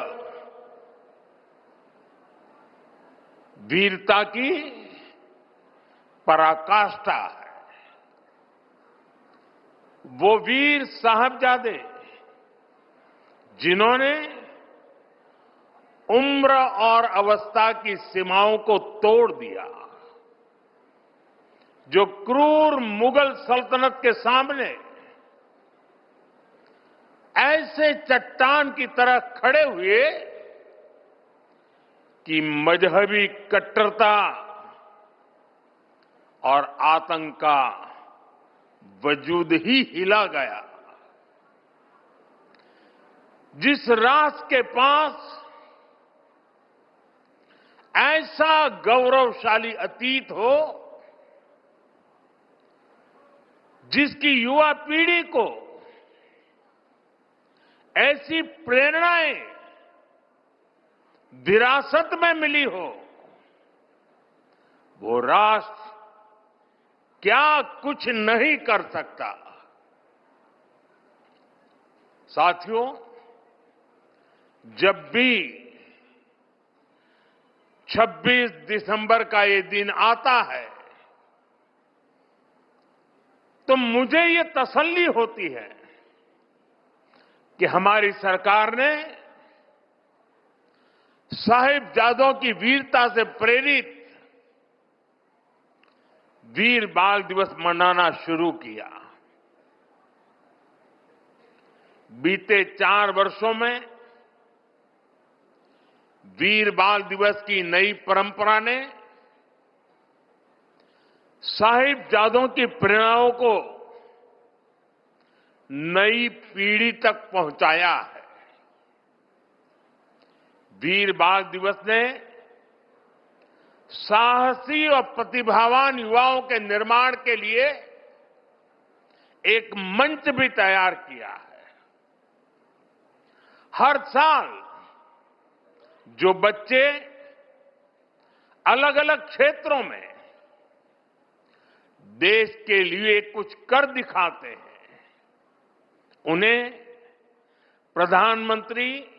वीरता की पराकाष्ठा है। वो वीर साहिबजादे जिन्होंने उम्र और अवस्था की सीमाओं को तोड़ दिया, जो क्रूर मुगल सल्तनत के सामने ऐसे चट्टान की तरह खड़े हुए कि मजहबी कट्टरता और आतंक का वजूद ही हिला गया। जिस राष्ट्र के पास ऐसा गौरवशाली अतीत हो, जिसकी युवा पीढ़ी को ऐसी प्रेरणाएं विरासत में मिली हो, वो राष्ट्र क्या कुछ नहीं कर सकता। साथियों, जब भी 26 दिसंबर का ये दिन आता है तो मुझे ये तसल्ली होती है कि हमारी सरकार ने साहिबजादों की वीरता से प्रेरित वीर बाल दिवस मनाना शुरू किया। बीते 4 वर्षों में वीर बाल दिवस की नई परंपरा ने साहिबजादों की प्रेरणाओं को नई पीढ़ी तक पहुंचाया है। वीर बाल दिवस ने साहसी और प्रतिभावान युवाओं के निर्माण के लिए एक मंच भी तैयार किया है। हर साल जो बच्चे अलग अलग क्षेत्रों में देश के लिए कुछ कर दिखाते हैं, उन्हें प्रधानमंत्री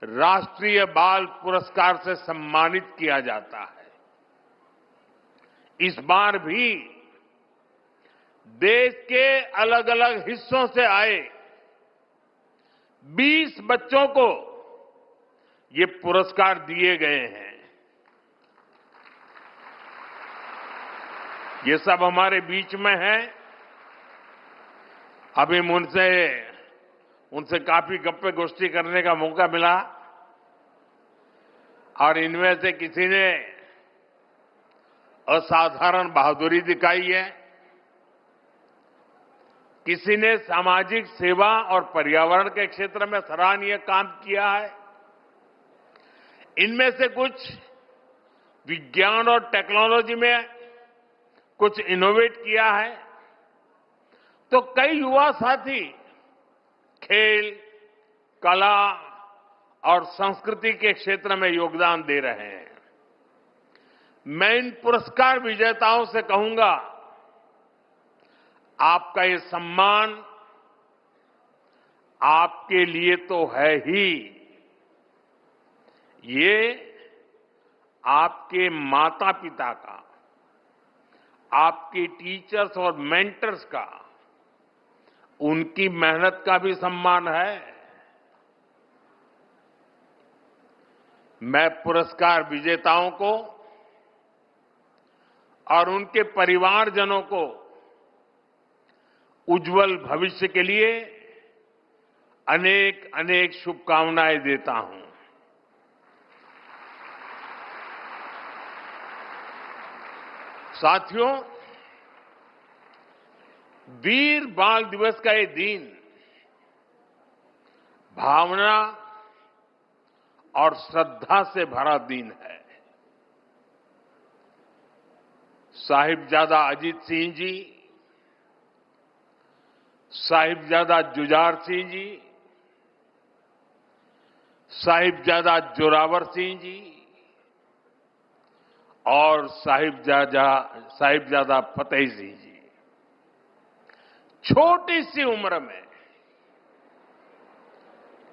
राष्ट्रीय बाल पुरस्कार से सम्मानित किया जाता है। इस बार भी देश के अलग अलग हिस्सों से आए 20 बच्चों को ये पुरस्कार दिए गए हैं। ये सब हमारे बीच में है। अभी उनसे काफी गप्पे गोष्ठी करने का मौका मिला और इनमें से किसी ने असाधारण बहादुरी दिखाई है, किसी ने सामाजिक सेवा और पर्यावरण के क्षेत्र में सराहनीय काम किया है। इनमें से कुछ विज्ञान और टेक्नोलॉजी में कुछ इनोवेट किया है, तो कई युवा साथी खेल, कला और संस्कृति के क्षेत्र में योगदान दे रहे हैं। मैं इन पुरस्कार विजेताओं से कहूंगा, आपका ये सम्मान आपके लिए तो है ही, ये आपके माता पिता का, आपके टीचर्स और मेंटर्स का, उनकी मेहनत का भी सम्मान है। मैं पुरस्कार विजेताओं को और उनके परिवारजनों को उज्जवल भविष्य के लिए अनेक अनेक शुभकामनाएं देता हूं। साथियों, वीर बाल दिवस का ये दिन भावना और श्रद्धा से भरा दिन है। साहिबजादा अजीत सिंह जी, साहिबजादा जुझार सिंह जी, साहिबजादा जोरावर सिंह जी और साहिबजादा फतेह सिंह जी छोटी सी उम्र में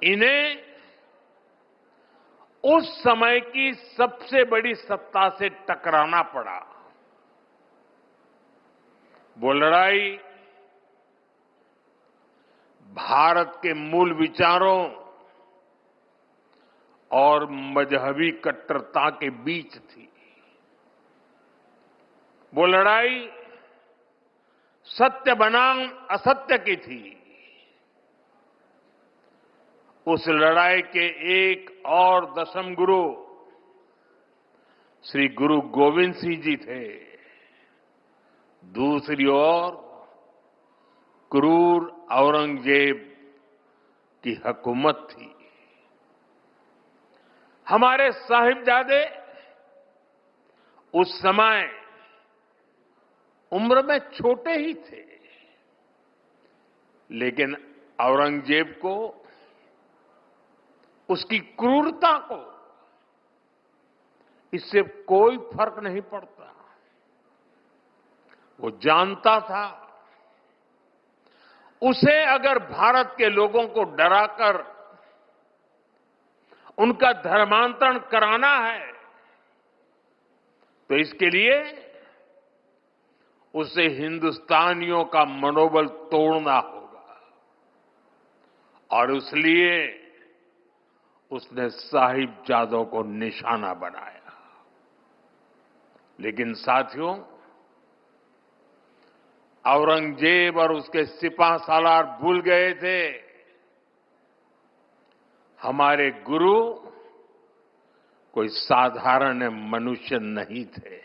इन्हें उस समय की सबसे बड़ी सत्ता से टकराना पड़ा। वो लड़ाई भारत के मूल विचारों और मजहबी कट्टरता के बीच थी। वो लड़ाई सत्य बनाम असत्य की थी। उस लड़ाई के एक और दशम गुरु श्री गुरु गोविंद सिंह जी थे। दूसरी ओर क्रूर औरंगजेब की हुकूमत थी। हमारे साहिबजादे उस समय उम्र में छोटे ही थे, लेकिन औरंगजेब को, उसकी क्रूरता को इससे कोई फर्क नहीं पड़ता। वो जानता था उसे अगर भारत के लोगों को डराकर उनका धर्मांतरण कराना है तो इसके लिए उसे हिंदुस्तानियों का मनोबल तोड़ना होगा, और इसलिए उसने साहिबजादों को निशाना बनाया। लेकिन साथियों, औरंगजेब और उसके सिपह सालार भूल गए थे हमारे गुरु कोई साधारण मनुष्य नहीं थे।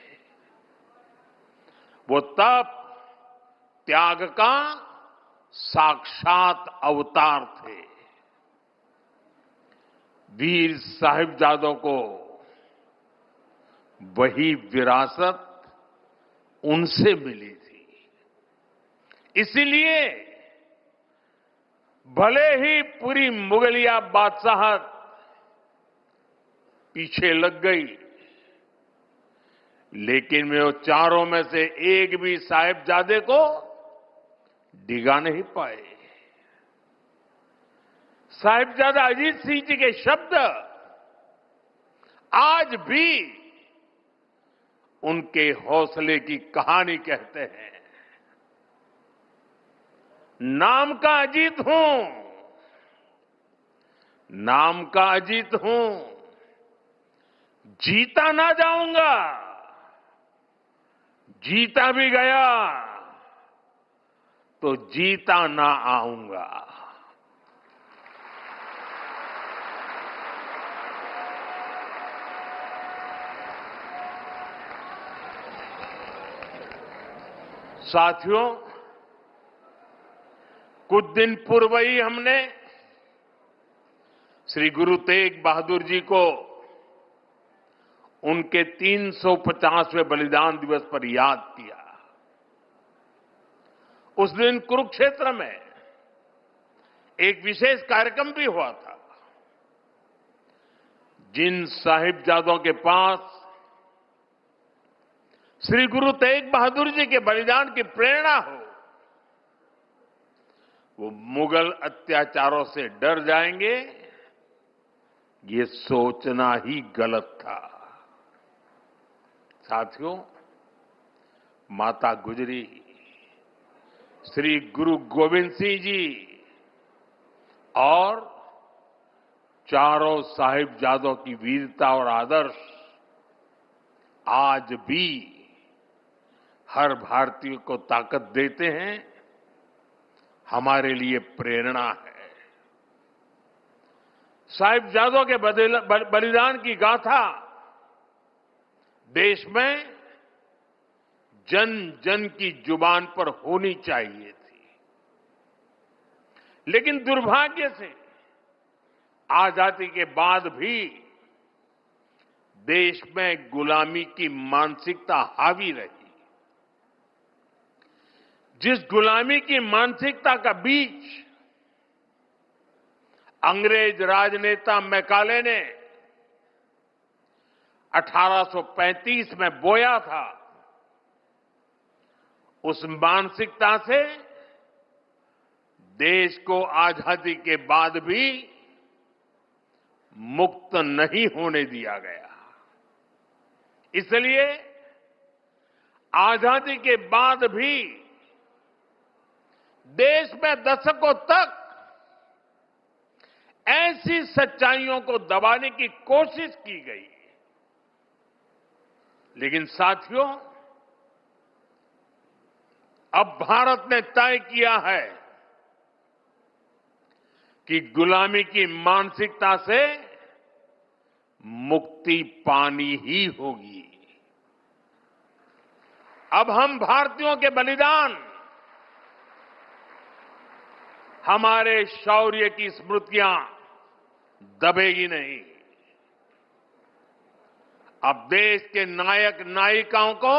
वो तप त्याग का साक्षात अवतार थे। वीर साहिबजादों को वही विरासत उनसे मिली थी। इसीलिए भले ही पूरी मुगलिया बादशाहत पीछे लग गई, लेकिन वे वो चारों में से एक भी साहिबजादे को डिगा नहीं पाए। साहिबजादा अजीत सिंह जी के शब्द आज भी उनके हौसले की कहानी कहते हैं। नाम का अजीत हूं, नाम का अजीत हूं, जीता ना जाऊंगा, जीता भी गया तो जीता ना आऊंगा। साथियों, कुछ दिन पूर्व ही हमने श्री गुरु तेग बहादुर जी को उनके 350वें बलिदान दिवस पर याद किया। उस दिन कुरुक्षेत्र में एक विशेष कार्यक्रम भी हुआ था। जिन साहिबजादों के पास श्री गुरु तेग बहादुर जी के बलिदान की प्रेरणा हो, वो मुगल अत्याचारों से डर जाएंगे, ये सोचना ही गलत था। साथियों, माता गुजरी, श्री गुरु गोविंद सिंह जी और चारों साहिबजादों की वीरता और आदर्श आज भी हर भारतीय को ताकत देते हैं, हमारे लिए प्रेरणा है। साहिबजादों के बलिदान की गाथा देश में जन जन की जुबान पर होनी चाहिए थी, लेकिन दुर्भाग्य से आजादी के बाद भी देश में गुलामी की मानसिकता हावी रही। जिस गुलामी की मानसिकता का बीज अंग्रेज राजनेता मैकाले ने 1835 में बोया था, उस मानसिकता से देश को आजादी के बाद भी मुक्त नहीं होने दिया गया। इसलिए आजादी के बाद भी देश में दशकों तक ऐसी सच्चाइयों को दबाने की कोशिश की गई। लेकिन साथियों, अब भारत ने तय किया है कि गुलामी की मानसिकता से मुक्ति पानी ही होगी। अब हम भारतीयों के बलिदान, हमारे शौर्य की स्मृतियां दबेगी नहीं। अब देश के नायक नायिकाओं को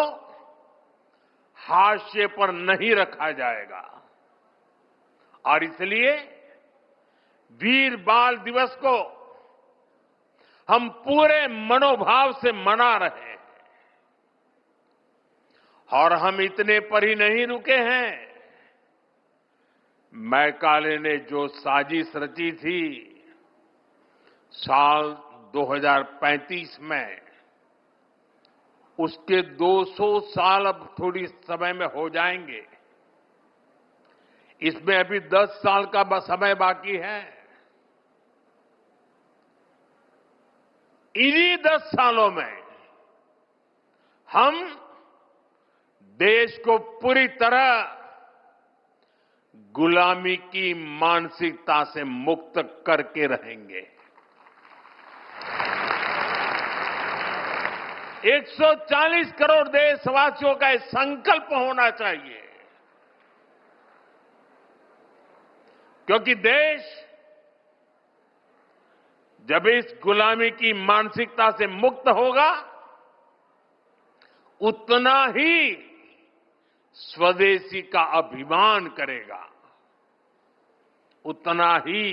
हाशिए पर नहीं रखा जाएगा और इसलिए वीर बाल दिवस को हम पूरे मनोभाव से मना रहे हैं। और हम इतने पर ही नहीं रुके हैं। मैकाले ने जो साजिश रची थी साल 2035 में, उसके 200 साल अब थोड़ी समय में हो जाएंगे। इसमें अभी 10 साल का समय बाकी है। इन्हीं 10 सालों में हम देश को पूरी तरह गुलामी की मानसिकता से मुक्त करके रहेंगे। 140 करोड़ देशवासियों का एक संकल्प होना चाहिए, क्योंकि देश जब इस गुलामी की मानसिकता से मुक्त होगा, उतना ही स्वदेशी का अभिमान करेगा, उतना ही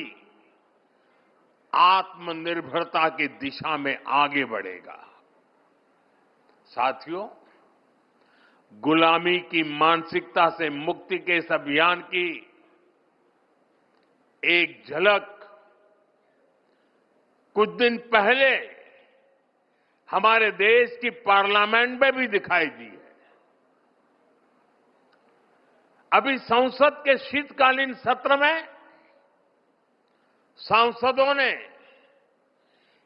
आत्मनिर्भरता की दिशा में आगे बढ़ेगा। साथियों, गुलामी की मानसिकता से मुक्ति के इस अभियान की एक झलक कुछ दिन पहले हमारे देश की पार्लियामेंट में भी दिखाई दी है। अभी संसद के शीतकालीन सत्र में सांसदों ने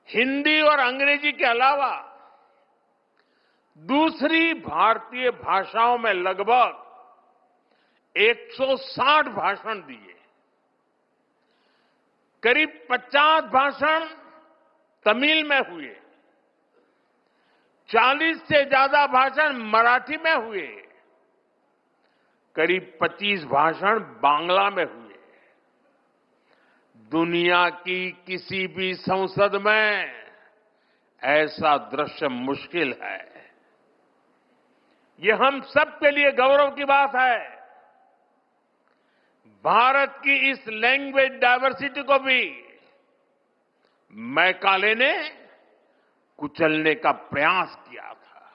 हिंदी और अंग्रेजी के अलावा दूसरी भारतीय भाषाओं में लगभग 160 भाषण दिए। करीब 50 भाषण तमिल में हुए, 40 से ज्यादा भाषण मराठी में हुए, करीब 25 भाषण बांग्ला में हुए। दुनिया की किसी भी संसद में ऐसा दृश्य मुश्किल है। ये हम सब के लिए गौरव की बात है। भारत की इस लैंग्वेज डायवर्सिटी को भी मैकाले ने कुचलने का प्रयास किया था।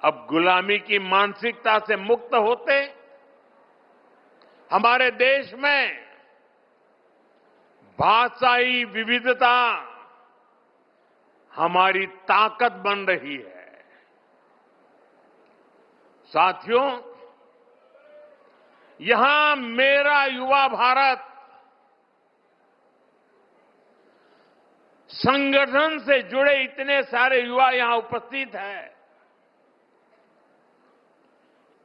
अब गुलामी की मानसिकता से मुक्त होते हमारे देश में भाषाई विविधता हमारी ताकत बन रही है। साथियों, यहां मेरा युवा भारत संगठन से जुड़े इतने सारे युवा यहां उपस्थित हैं।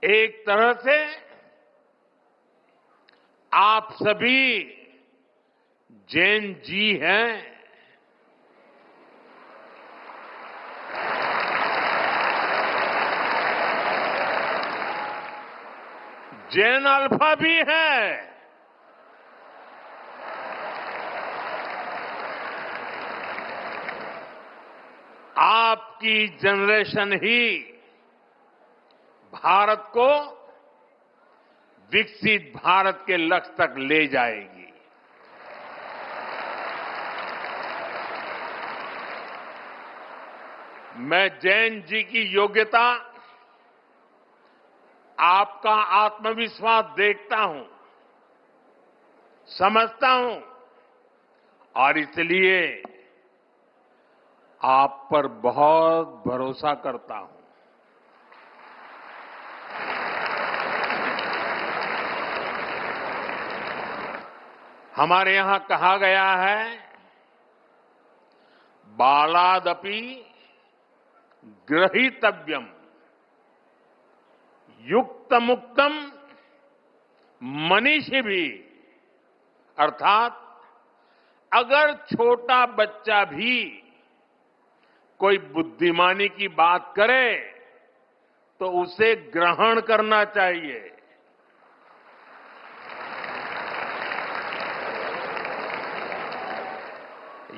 एक तरह से आप सभी जैन जी हैं। जैन अल्फा भी है। आपकी जनरेशन ही भारत को विकसित भारत के लक्ष्य तक ले जाएगी। मैं जैन जी की योग्यता, आपका आत्मविश्वास देखता हूं, समझता हूं और इसलिए आप पर बहुत भरोसा करता हूं। हमारे यहां कहा गया है, बालादपि ग्रहीतव्यम युक्त मुक्तम मनीषी भी, अर्थात अगर छोटा बच्चा भी कोई बुद्धिमानी की बात करे तो उसे ग्रहण करना चाहिए।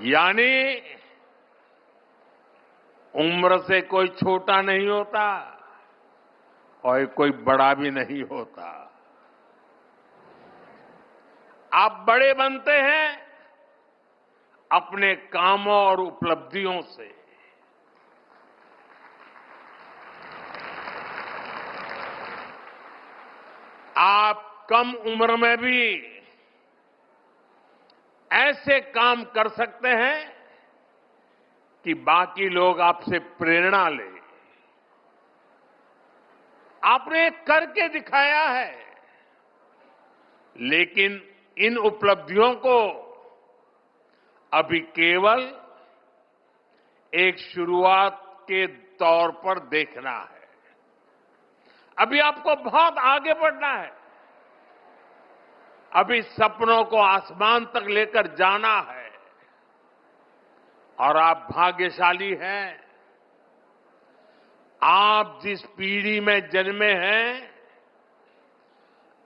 यानी उम्र से कोई छोटा नहीं होता और कोई बड़ा भी नहीं होता। आप बड़े बनते हैं अपने कामों और उपलब्धियों से। आप कम उम्र में भी ऐसे काम कर सकते हैं कि बाकी लोग आपसे प्रेरणा लें। आपने करके दिखाया है, लेकिन इन उपलब्धियों को अभी केवल एक शुरुआत के तौर पर देखना है। अभी आपको बहुत आगे बढ़ना है। अभी सपनों को आसमान तक लेकर जाना है और आप भाग्यशाली हैं। आप जिस पीढ़ी में जन्मे हैं,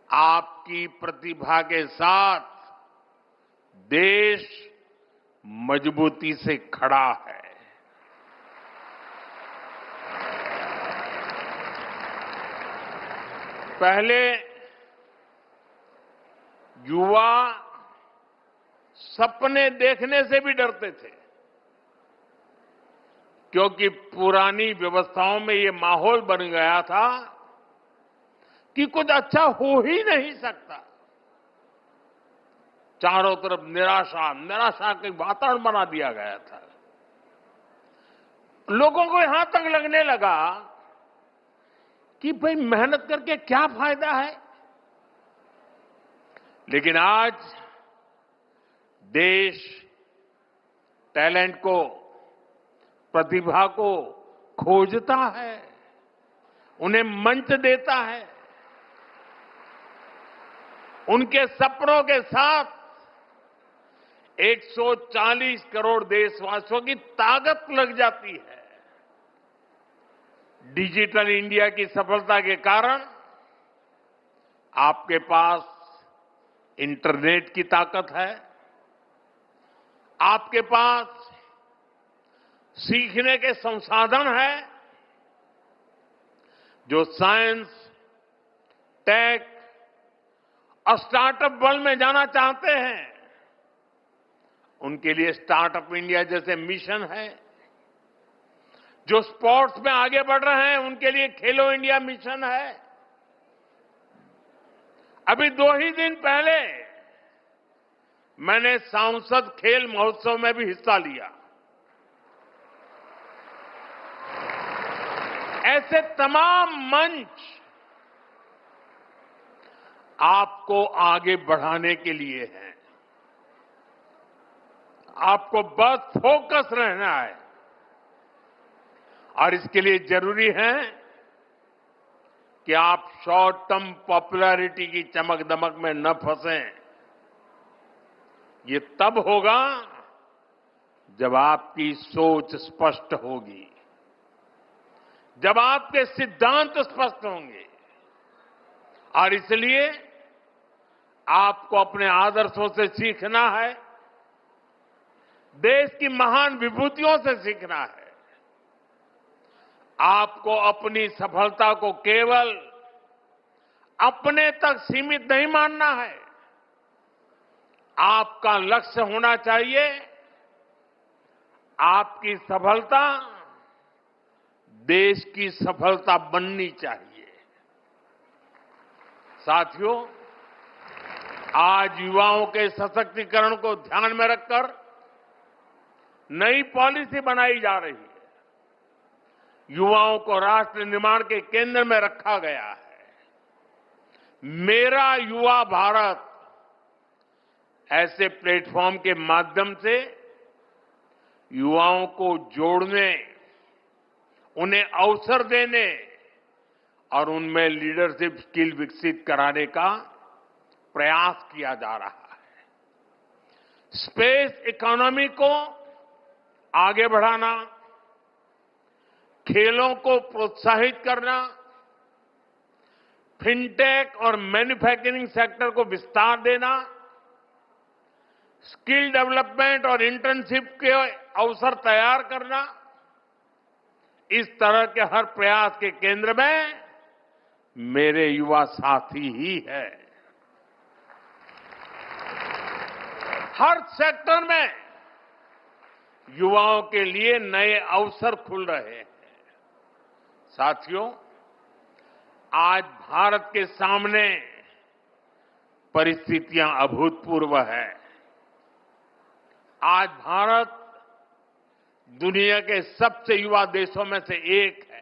आपकी प्रतिभा के साथ देश मजबूती से खड़ा है। पहले युवा सपने देखने से भी डरते थे, क्योंकि पुरानी व्यवस्थाओं में ये माहौल बन गया था कि कुछ अच्छा हो ही नहीं सकता। चारों तरफ निराशा के वातावरण बना दिया गया था। लोगों को यहां तक लगने लगा कि भाई मेहनत करके क्या फायदा है। लेकिन आज देश टैलेंट को, प्रतिभा को खोजता है, उन्हें मंच देता है। उनके सपनों के साथ 140 करोड़ देशवासियों की ताकत लग जाती है। डिजिटल इंडिया की सफलता के कारण आपके पास इंटरनेट की ताकत है, आपके पास सीखने के संसाधन है। जो साइंस, टेक और स्टार्टअप वर्ल्ड में जाना चाहते हैं, उनके लिए स्टार्टअप इंडिया जैसे मिशन है। जो स्पोर्ट्स में आगे बढ़ रहे हैं, उनके लिए खेलो इंडिया मिशन है। अभी 2 ही दिन पहले मैंने सांसद खेल महोत्सव में भी हिस्सा लिया। ऐसे तमाम मंच आपको आगे बढ़ाने के लिए हैं। आपको बस फोकस रहना है और इसके लिए जरूरी है कि आप शॉर्ट टर्म पॉपुलैरिटी की चमक दमक में न फंसें। ये तब होगा जब आपकी सोच स्पष्ट होगी, जब आपके सिद्धांत स्पष्ट होंगे। और इसलिए आपको अपने आदर्शों से सीखना है, देश की महान विभूतियों से सीखना है। आपको अपनी सफलता को केवल अपने तक सीमित नहीं मानना है। आपका लक्ष्य होना चाहिए, आपकी सफलता देश की सफलता बननी चाहिए। साथियों, आज युवाओं के सशक्तिकरण को ध्यान में रखकर नई पॉलिसी बनाई जा रही है। युवाओं को राष्ट्र निर्माण के केंद्र में रखा गया है। मेरा युवा भारत ऐसे प्लेटफॉर्म के माध्यम से युवाओं को जोड़ने, उन्हें अवसर देने और उनमें लीडरशिप स्किल विकसित कराने का प्रयास किया जा रहा है। स्पेस इकोनॉमी को आगे बढ़ाना, खेलों को प्रोत्साहित करना, फिनटेक और मैन्युफैक्चरिंग सेक्टर को विस्तार देना, स्किल डेवलपमेंट और इंटर्नशिप के अवसर तैयार करना, इस तरह के हर प्रयास के केंद्र में मेरे युवा साथी ही है। हर सेक्टर में युवाओं के लिए नए अवसर खुल रहे हैं। साथियों, आज भारत के सामने परिस्थितियां अभूतपूर्व है। आज भारत दुनिया के सबसे युवा देशों में से एक है।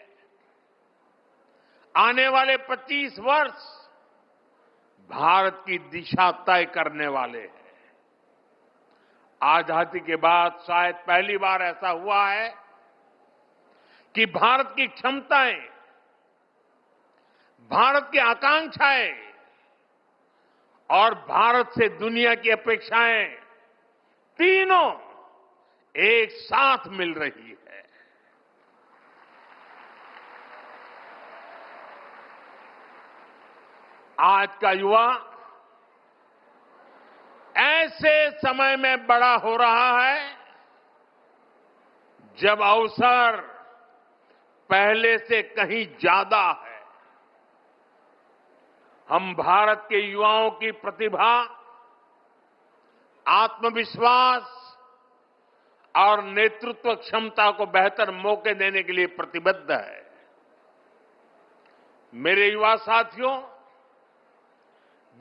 आने वाले 25 वर्ष भारत की दिशा तय करने वाले हैं। आजादी के बाद शायद पहली बार ऐसा हुआ है कि भारत की क्षमताएं, भारत की आकांक्षाएं और भारत से दुनिया की अपेक्षाएं तीनों एक साथ मिल रही है। आज का युवा ऐसे समय में बड़ा हो रहा है जब अवसर पहले से कहीं ज्यादा है। हम भारत के युवाओं की प्रतिभा, आत्मविश्वास और नेतृत्व क्षमता को बेहतर मौके देने के लिए प्रतिबद्ध है। मेरे युवा साथियों,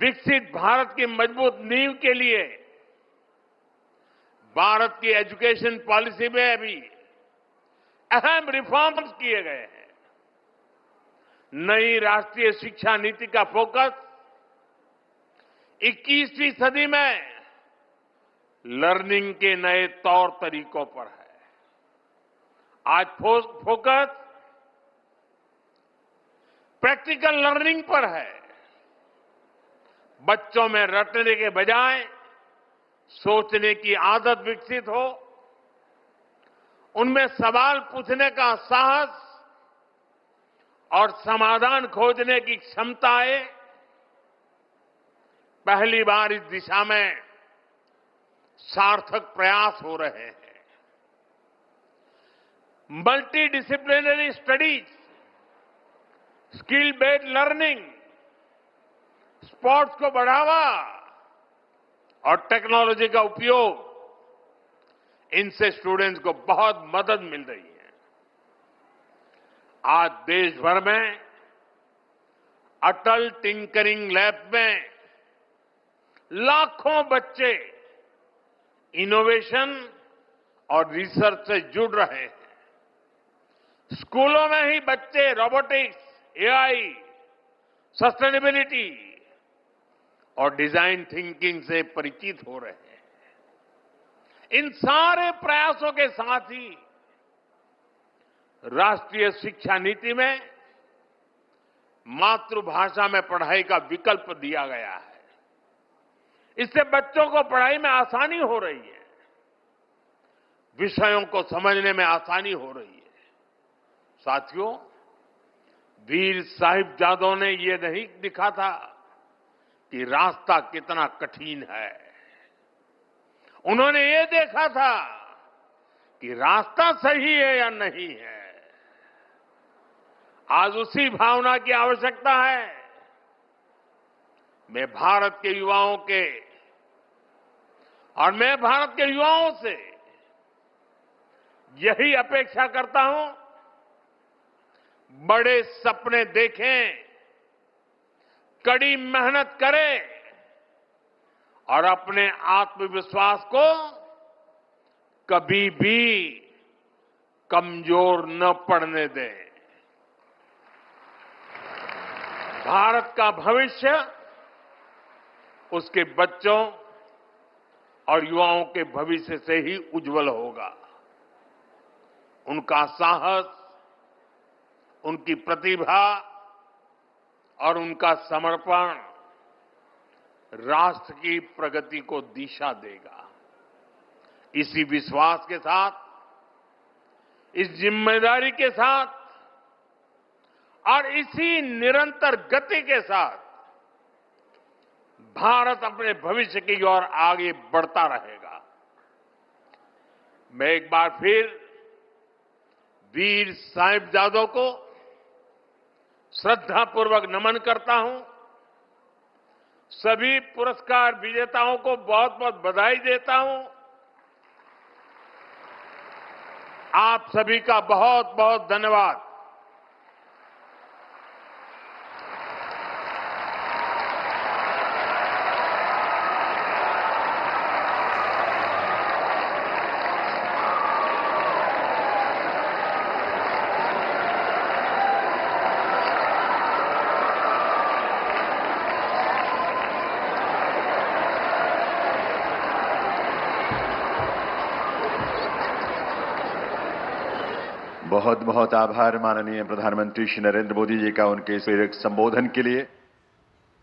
विकसित भारत की मजबूत नींव के लिए भारत की एजुकेशन पॉलिसी में भी अहम रिफॉर्म्स किए गए हैं। नई राष्ट्रीय शिक्षा नीति का फोकस 21वीं सदी में लर्निंग के नए तौर तरीकों पर है। आज फोकस प्रैक्टिकल लर्निंग पर है। बच्चों में रटने के बजाय सोचने की आदत विकसित हो, उनमें सवाल पूछने का साहस और समाधान खोजने की क्षमता आए। पहली बार इस दिशा में सार्थक प्रयास हो रहे हैं। Multi disciplinary studies, skill based learning, sports को बढ़ावा और टेक्नोलॉजी का उपयोग, इनसे स्टूडेंट्स को बहुत मदद मिल रही है। आज देश भर में अटल टिंकरिंग लैब में लाखों बच्चे इनोवेशन और रिसर्च से जुड़ रहे हैं। स्कूलों में ही बच्चे रोबोटिक्स, एआई, सस्टेनेबिलिटी और डिजाइन थिंकिंग से परिचित हो रहे हैं। इन सारे प्रयासों के साथ ही राष्ट्रीय शिक्षा नीति में मातृभाषा में पढ़ाई का विकल्प दिया गया है। इससे बच्चों को पढ़ाई में आसानी हो रही है, विषयों को समझने में आसानी हो रही है। साथियों, वीर साहिबजादों ने ये नहीं दिखा था कि रास्ता कितना कठिन है। उन्होंने ये देखा था कि रास्ता सही है या नहीं है। आज उसी भावना की आवश्यकता है। मैं भारत के युवाओं से यही अपेक्षा करता हूं, बड़े सपने देखें, कड़ी मेहनत करें और अपने आत्मविश्वास को कभी भी कमजोर न पड़ने दें। भारत का भविष्य उसके बच्चों और युवाओं के भविष्य से ही उज्जवल होगा। उनका साहस, उनकी प्रतिभा और उनका समर्पण राष्ट्र की प्रगति को दिशा देगा। इसी विश्वास के साथ, इस जिम्मेदारी के साथ और इसी निरंतर गति के साथ भारत अपने भविष्य की ओर आगे बढ़ता रहेगा। मैं एक बार फिर वीर साहिबजादों को श्रद्धापूर्वक नमन करता हूं। सभी पुरस्कार विजेताओं को बहुत बहुत बधाई देता हूं। आप सभी का बहुत बहुत धन्यवाद। बहुत बहुत आभार माननीय प्रधानमंत्री श्री नरेंद्र मोदी जी का उनके इस प्रेरक संबोधन के लिए।